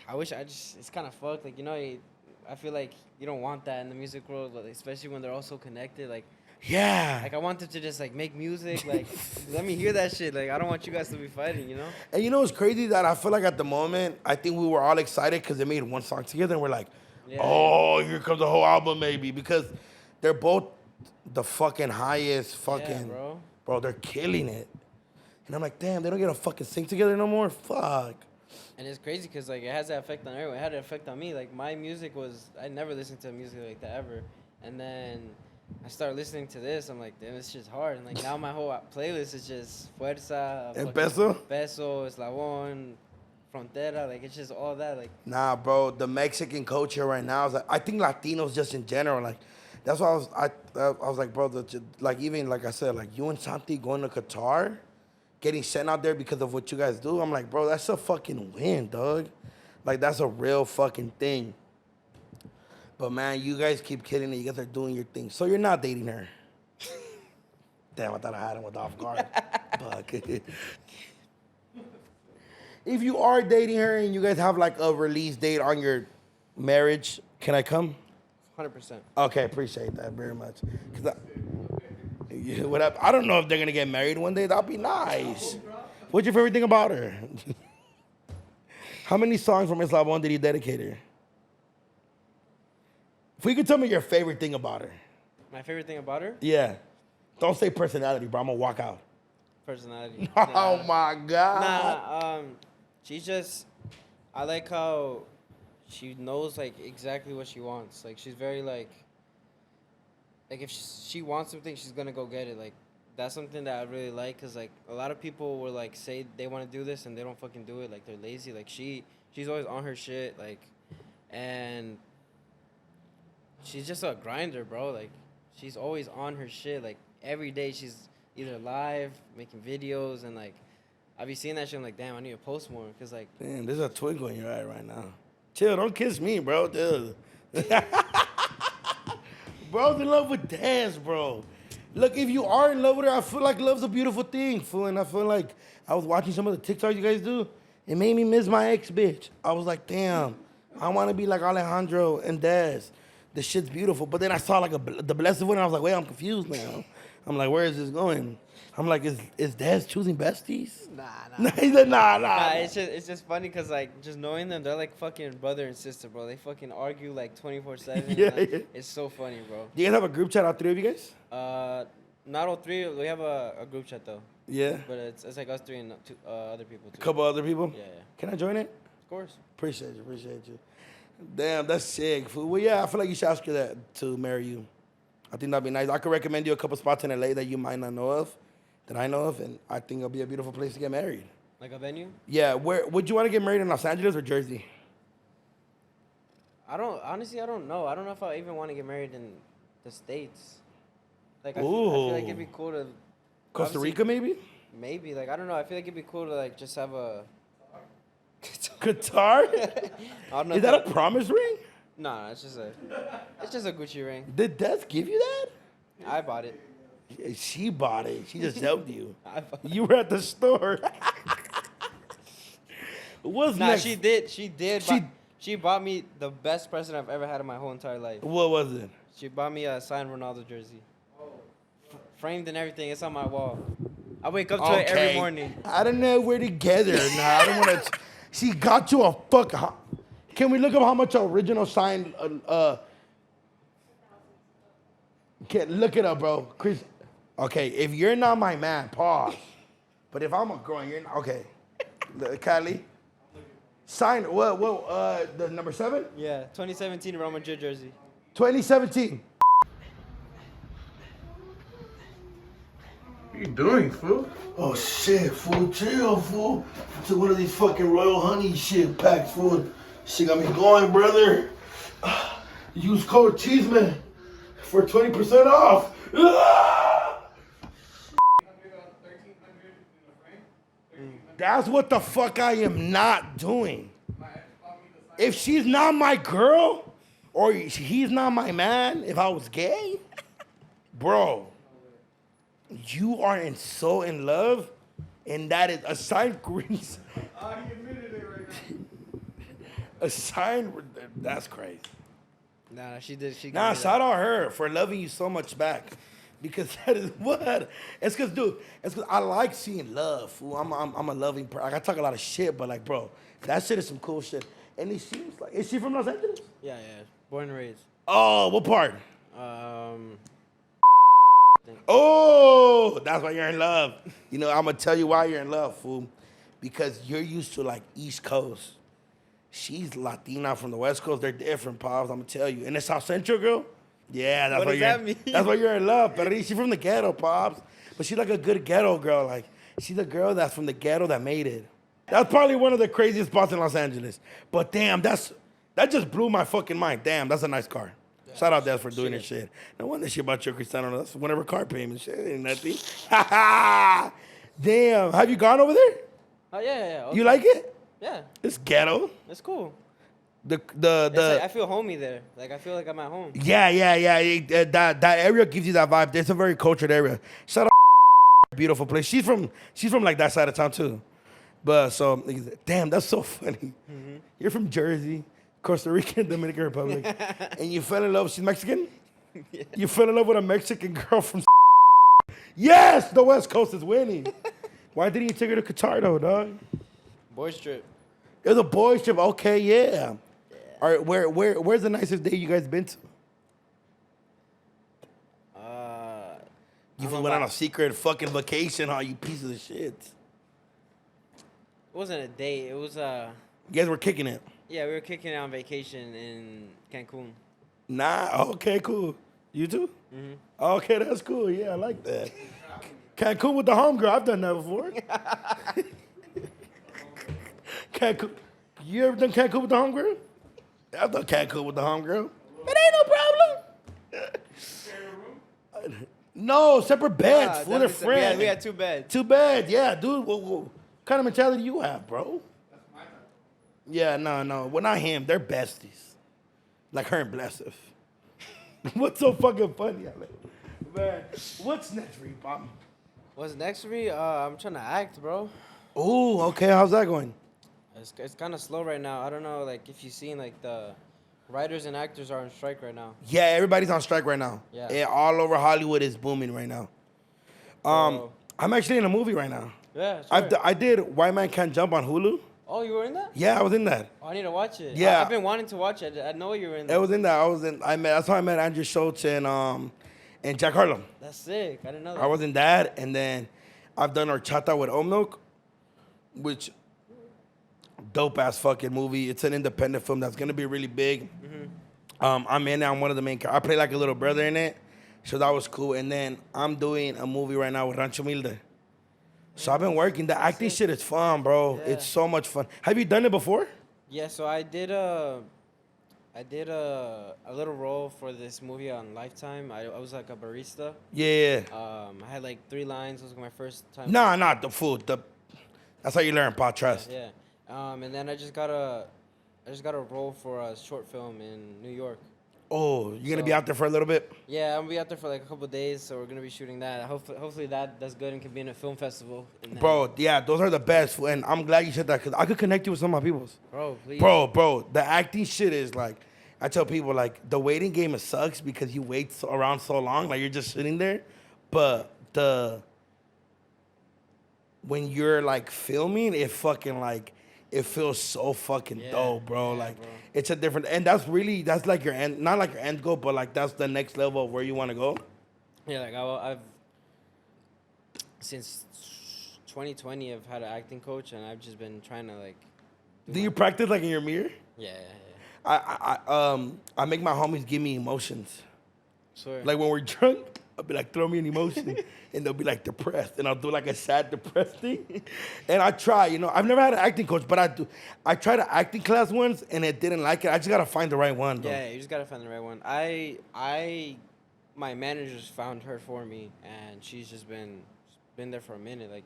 I wish it's kind of fucked. Like, I feel like you don't want that in the music world, especially when they're all so connected. Like, yeah. Like, I want them to just, like, make music. Like, let me hear that shit. Like, I don't want you guys to be fighting, you know? And you know what's crazy? That I feel like at the moment, I think we were all excited because they made one song together. And we're like, here comes the whole album, maybe. Because they're both the fucking highest fucking... Yeah, bro, they're killing it. And I'm like, damn, they don't get to fucking sing together no more? Fuck. And it's crazy because, like, it has that effect on everyone. It had an effect on me. Like, my music I never listened to music like that ever. And then I started listening to this. I'm like, damn, this shit's hard. And, like, now my whole playlist is just Fuerza. And Peso? Peso, Eslabon, Frontera. Like, it's just all that. Like, nah, bro, the Mexican culture right now is like, I think Latinos just in general, like, that's why I was like, bro, like, even, like I said, like, you and Santi going to Qatar, getting sent out there because of what you guys do, I'm like, bro, that's a fucking win, dog. Like, that's a real fucking thing. But, man, you guys keep killing it. You guys are doing your thing. So you're not dating her. Damn, I thought I had him with off guard. Fuck. If you are dating her and you guys have, like, a release date on your marriage, can I come? 100%. Okay, appreciate that very much. I don't know if they're going to get married one day. That'll be nice. What's your favorite thing about her? How many songs from Eslabon did you dedicate her? If you could tell me your favorite thing about her. My favorite thing about her? Yeah. Don't say personality, bro. I'm going to walk out. Personality. Oh, my God. Nah, She's just, I like how she knows like exactly what she wants. Like she's very like if she wants something, she's gonna go get it. Like that's something that I really like, cause like a lot of people will like say they want to do this and they don't fucking do it. Like they're lazy. Like she's always on her shit. Like, and she's just a grinder, bro. Like she's always on her shit. Like every day she's either live making videos, and like I be seeing that shit. I'm like, damn, I need to post more, cause like Damn, there's a twinkle in your eye right now. Chill, don't kiss me, bro. Dude. Bro's in love with dance, bro. Look, if you are in love with her, I feel like love's a beautiful thing, fool. And I feel like I was watching some of the TikToks you guys do. It made me miss my ex bitch. I was like, damn, I want to be like Alejandro and Des. The shit's beautiful. But then I saw like the blessed one, and I was like, wait, I'm confused now. I'm like, where is this going? I'm like, is Des choosing besties? Nah. He said, nah. Nah, it's just funny because like just knowing them, they're like fucking brother and sister, bro. They fucking argue like 24/7. Yeah, like, yeah. It's so funny, bro. Do you guys have a group chat, all three of you guys? Not all three. We have a group chat though, Yeah. but it's like us three and two other people A too. couple other people? Yeah. Can I join it? Of course. Appreciate you. Damn, that's sick, fool. Well, yeah, I feel like you should ask her that to marry you. I think that'd be nice. I could recommend you a couple spots in LA that you might not know of, that I know of, and I think it'll be a beautiful place to get married. Like a venue? Yeah, where would you want to get married in Los Angeles or Jersey? I don't know. I don't know if I even want to get married in the States. Like I Ooh. feel like it'd be cool to Costa obviously- Rica, maybe? Maybe like I don't know. I feel like it'd be cool to like just have a. Qatar? I don't know. Is if that a promise ring? No, it's just a Gucci ring. Did Des give you that? I bought it. Yeah, she bought it. She just helped you. I bought You were at the store. What's Nah, next? she did. She did. She- She bought me the best present I've ever had in my whole entire life. What was it? She bought me a signed Ronaldo jersey. Framed and everything. It's on my wall. I wake up to it every morning. I don't know we're together. Nah, I don't want to. She got you a fuck. Can we look up how much original signed? Can't look it up, bro. Chris. Okay, if you're not my man, pause. But if I'm a girl, and you're not, okay. Kylie. Signed. What? The number 7? Yeah, 2017 Real Madrid jersey. 2017. What are you doing, fool? Oh shit, fool. Chill, fool. I took one of these fucking Royal Honey shit packs, fool. Shit got me going, brother. Use code Chisme for 20% off. That's what the fuck I am not doing. If she's not my girl, or he's not my man, if I was gay, bro, you are so in love, and that is a sign. He admitted it right now. A sign. That's crazy. Nah, she did. She. Nah, gave me shout that. out her for loving you so much back. Because that is what. It's because, dude, it's because I like seeing love, fool. I'm a loving person. Like, I talk a lot of shit, but, like, bro, that shit is some cool shit. And it seems like, is she from Los Angeles? Yeah. Born and raised. Oh, what part? Um. Oh, that's why you're in love. You know, I'm going to tell you why you're in love, fool. Because you're used to, like, East Coast. She's Latina from the West Coast. They're different, pops. I'm going to tell you. And the South Central girl? Yeah, that's What why does you're. that mean? That's why you're in love. But she's from the ghetto, pops. But she's like a good ghetto girl. Like she's a girl that's from the ghetto that made it. That's probably one of the craziest spots in Los Angeles. But damn, that just blew my fucking mind. Damn, that's a nice car. Yeah, shout out Des for doing this shit. No wonder she bought you a Cristiano. That's one of her car payments. Shit ain't nothing. Damn, have you gone over there? Oh yeah. Okay. You like it? Yeah. It's ghetto. It's cool. The Like, I feel homey there. Like I feel like I'm at home. Yeah. That area gives you that vibe. It's a very cultured area. Shout out, beautiful place. She's from like that side of town too. But so, damn, that's so funny. Mm-hmm. You're from Jersey, Costa Rica, and Dominican Republic, and you fell in love. She's Mexican. Yeah. You fell in love with a Mexican girl from. Yes, the West Coast is winning. Why didn't you take her to Qatar though, dog? Boys trip. It was a boys trip. Okay, yeah. All right, where's the nicest day you guys been to? You went on a secret fucking vacation, huh? You pieces of shit. wasn't a date. It was You guys were kicking it. yeah, we were kicking it on vacation in Cancun. Nah, okay, cool. You too? Mm-hmm. Okay, that's cool. Yeah, I like that. Cancun with the homegirl. I've done that before. Cancun. You ever done Cancun with the homegirl? I've done Cancun with the homegirl. It ain't no problem. No, separate beds. Full of friends. We had 2 beds. 2 beds. Yeah, dude. What kind of mentality you have, bro? Yeah, no. Well, not him. They're besties. Like her and Blessif. What's so fucking funny, Alex? Man, what's next for you, Pop? What's next for me? I'm trying to act, bro. Ooh, okay. How's that going? It's kind of slow right now. I don't know, like if you've seen like the writers and actors are on strike right now. Yeah, everybody's on strike right now. Yeah. All over Hollywood is booming right now. So- I'm actually in a movie right now. Yeah, sure. I did White Man Can't Jump on Hulu. Oh, you were in that? Yeah, I was in that. Oh, I need to watch it. Yeah. I've been wanting to watch it. I know you were in It that. was in that. That's how I met Andrew Schultz and Jack Harlow. That's sick. I didn't know that. I was in that, and then I've done Horchata with Oat Milk, which dope ass fucking movie. It's an independent film that's gonna be really big. I'm in it. I'm one of the main characters. I play like a little brother in it, so that was cool. And then I'm doing a movie right now with Rancho Milde. So I've been working. The acting shit is fun, bro. Yeah. It's so much fun. Have you done it before? Yeah, so I did a little role for this movie on Lifetime. I was like a barista. Yeah. I had like 3 lines. It was my first time. Nah, not the food. That's how you learn, Pod Trust. Yeah. And then I just got a role for a short film in New York. Oh, you're gonna be So- out there for a little bit? Yeah, I'm gonna be out there for like a couple of days, so we're gonna be shooting that. Hopefully that does good and can be in a film festival. And then- Bro, yeah, those are the best. And I'm glad you said that because I could connect you with some of my peoples. Bro, please. Bro, the acting shit is like, I tell people, like, the waiting game, it sucks because you wait around so long, like, you're just sitting there. But when you're, like, filming, it fucking, like, it feels so fucking Yeah, dope, bro. yeah, Like, bro. it's a different, and that's like your end, not like your end goal, but, like, that's the next level of where you want to go. Yeah, like I've since 2020 I've had an acting coach, and I've just been trying to like. Do you practice, like, in your mirror? Yeah. I make my homies give me emotions. Swear. Like when we're drunk, I'll be like, throw me an emotion. And they'll be like depressed. And I'll do like a sad, depressed thing. And I try, I've never had an acting coach, but I do. I tried an acting class once and it didn't like it. I just gotta find the right one, though. Yeah, you just gotta find the right one. My managers found her for me, and she's just been there for a minute. Like,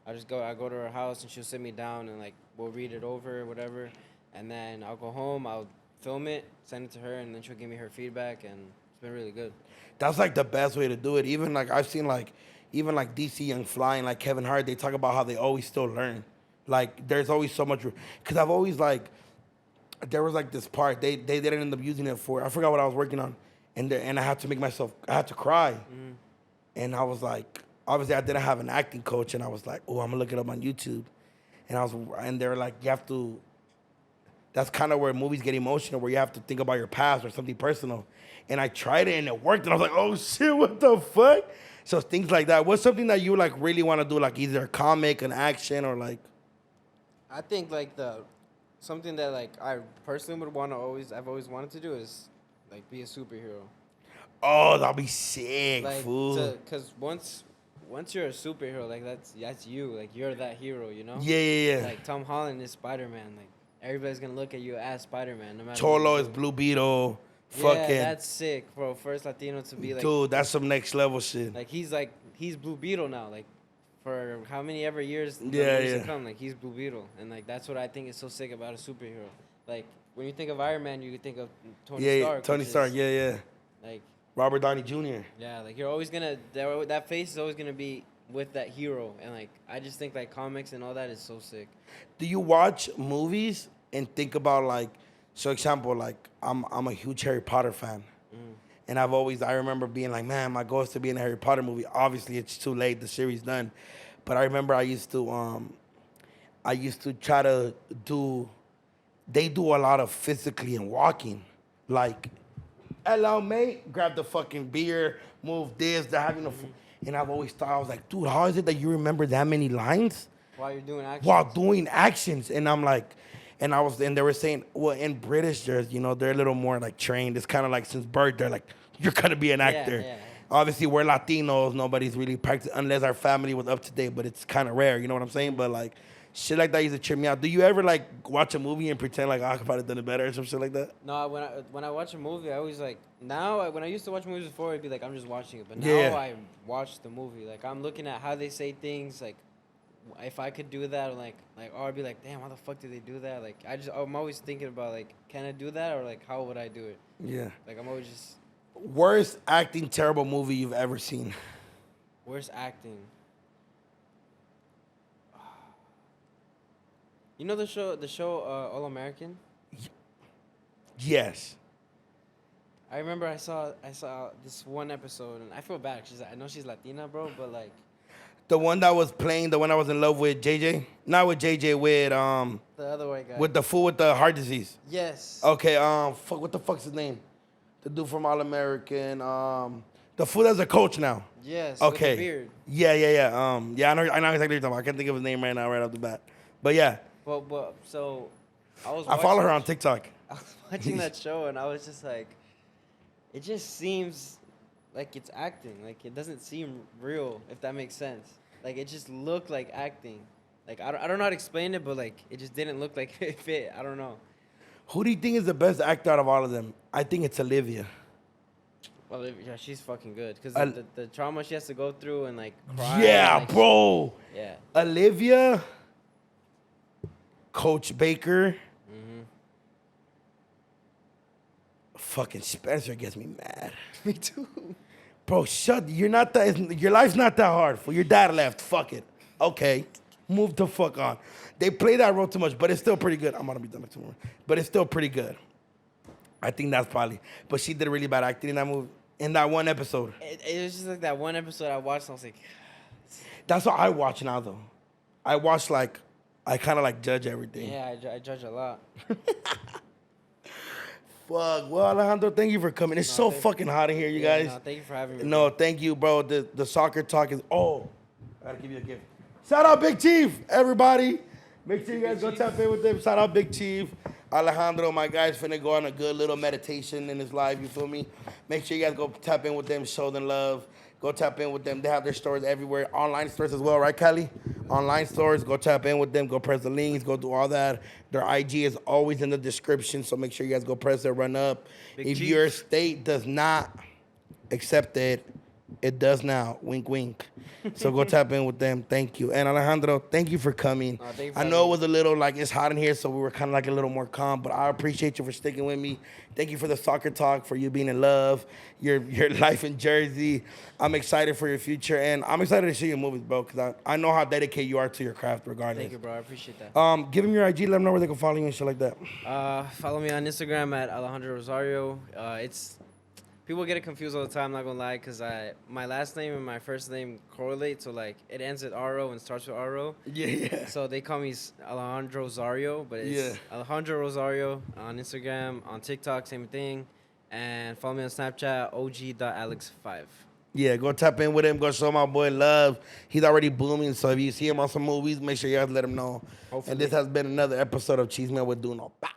I go to her house and she'll sit me down and like we'll read it over or whatever, and then I'll go home, I'll film it, send it to her, and then she'll give me her feedback, and it's been really good. That's like the best way to do it. Even like I've seen like even like DC Young Fly and like Kevin Hart, they talk about how they always still learn. Like there's always so much. Because I've always like, there was like this part they didn't end up using it for. I forgot what I was working on, and I had to I had to cry, and I was like, obviously I didn't have an acting coach, and I was like, oh, I'm gonna look it up on YouTube, and they were like, you have to. That's kind of where movies get emotional, where you have to think about your past or something personal. And I tried it and it worked, and I was like, oh shit, what the fuck? So things like that. What's something that you like really want to do, like either a comic, an action, or like? I think like something that like I personally I've always wanted to do is like be a superhero. Oh, that'll be sick, Like, fool. because once you're a superhero, like that's you, like you're that hero, you know? Yeah. Like Tom Holland is Spider-Man, like everybody's gonna look at you as Spider-Man, no matter. Cholo what is you do. Blue Beetle. Yeah, Fucking that's sick, bro. First Latino to be like, dude, that's some next level shit. he's Blue Beetle now, like for how many ever years Yeah. to come, like he's Blue Beetle, and like that's what I think is so sick about a superhero. Like when you think of Iron Man, you think of Tony Stark. Tony which is, Stark. Yeah. Like Robert Downey Jr. yeah, like you're always gonna that face is always gonna be with that hero, and like I just think like comics and all that is so sick. Do you watch movies and think about like, so example, like I'm a huge Harry Potter fan. And I remember being like, man, my goal is to be in a Harry Potter movie. Obviously, it's too late. The series done. But I remember I used to try to do, they do a lot of physically and walking. Like, hello, mate, grab the fucking beer, move this, they're having a, and I've always thought, I was like, dude, how is it that you remember that many lines? While you're doing action. while doing actions. And I'm like, and they were saying, well, in British, there's, they're a little more like trained. It's kind of like since birth, they're like, you're gonna be an actor. Yeah. Obviously, we're Latinos. Nobody's really practicing unless our family was up to date, but it's kind of rare. You know what I'm saying? But like, shit like that used to trip me out. Do you ever like watch a movie and pretend like, I could have done it better or some shit like that? No, when I watch a movie, I always like now. When I used to watch movies before, it'd be like I'm just watching it, but now Yeah. I watch the movie. Like I'm looking at how they say things. Like if I could do that, or or I'd be like, damn, how the fuck did they do that? Like I'm always thinking about like, can I do that, or like how would I do it? Yeah. Like I'm always just Worst acting terrible movie you've ever seen? worst acting. You know the show All American? Yes. I remember I saw this one episode and I feel bad. I know she's Latina, bro, but like The one that was playing, the one I was in love with, JJ? Not with JJ, with the other white guy. with the fool with the heart disease. Yes. Okay, fuck, what the fuck's his name? The dude from All American, the fool that's a coach now. Yes. Okay. With the beard. Yeah. Yeah, I know exactly what you're talking about. I can't think of his name right now, right off the bat. But yeah, But so I follow her on TikTok. I was watching that show and I was just like, it just seems like it's acting. Like it doesn't seem real, if that makes sense. Like it just looked like acting. Like I don't know how to explain it, but like it just didn't look like it fit. I don't know. Who do you think is the best actor out of all of them? I think it's Olivia. Well, yeah, she's fucking good because Al- the trauma she has to go through and like cry. Yeah, and, like, bro. Yeah. Olivia, Coach Baker, fucking Spencer gets me mad. Me too. Bro, you're not that, your life's not that hard. For your dad left, fuck it. Okay, move the fuck on. They play that role too much, but it's still pretty good. I'm gonna be done like tomorrow. But it's still pretty good. I think that's probably, but she did really bad acting in that movie, in that one episode. It was just like that one episode I watched and I was like, That's what I watch now though. I watch like, I kind of like judge everything. yeah, I judge a lot. Fuck. Well, Alejandro, thank you for coming. It's so fucking hot in here, you Yeah, guys. no, thank you for having me. No, thank you, bro. The soccer talk is, I gotta give you a gift. Shout out Big Chief, everybody. Make sure you guys go tap in with them. Shout out Big Chief. Alejandro, my guy's finna go on a good little meditation in his life, you feel me? Make sure you guys go tap in with them, show them love. Go tap in with them. They have their stores everywhere. Online stores as well, right, Kelly? Online stores, go tap in with them. Go press the links. Go do all that. Their IG is always in the description, so make sure you guys go press it, run up. Big If Chief. your state does not accept it, it does now. Wink, wink. So go tap in with them. Thank you. And Alejandro, thank you for coming. Thank you for I know it having was a little like it's hot in here, so we were kind of like a little more calm. But I appreciate you for sticking with me. Thank you for the soccer talk, for you being in love, your life in Jersey. I'm excited for your future, and I'm excited to see your movies, bro. Because I know how dedicated you are to your craft, regardless. Thank you, bro. I appreciate that. Give them your IG. Let them know where they can follow you and shit like that. Follow me on Instagram at Alejandro Rosario. People get it confused all the time, not gonna lie, because my last name and my first name correlate, so like it ends with RO and starts with RO. Yeah. So they call me Alejandro Rosario, but it's Alejandro Rosario on Instagram, on TikTok, same thing. And follow me on Snapchat, og.alex5. Yeah, go tap in with him. Go show my boy love. He's already booming, so if you see him on some movies, make sure you guys let him know. Hopefully. And this has been another episode of Chisme with Doknow. Bow.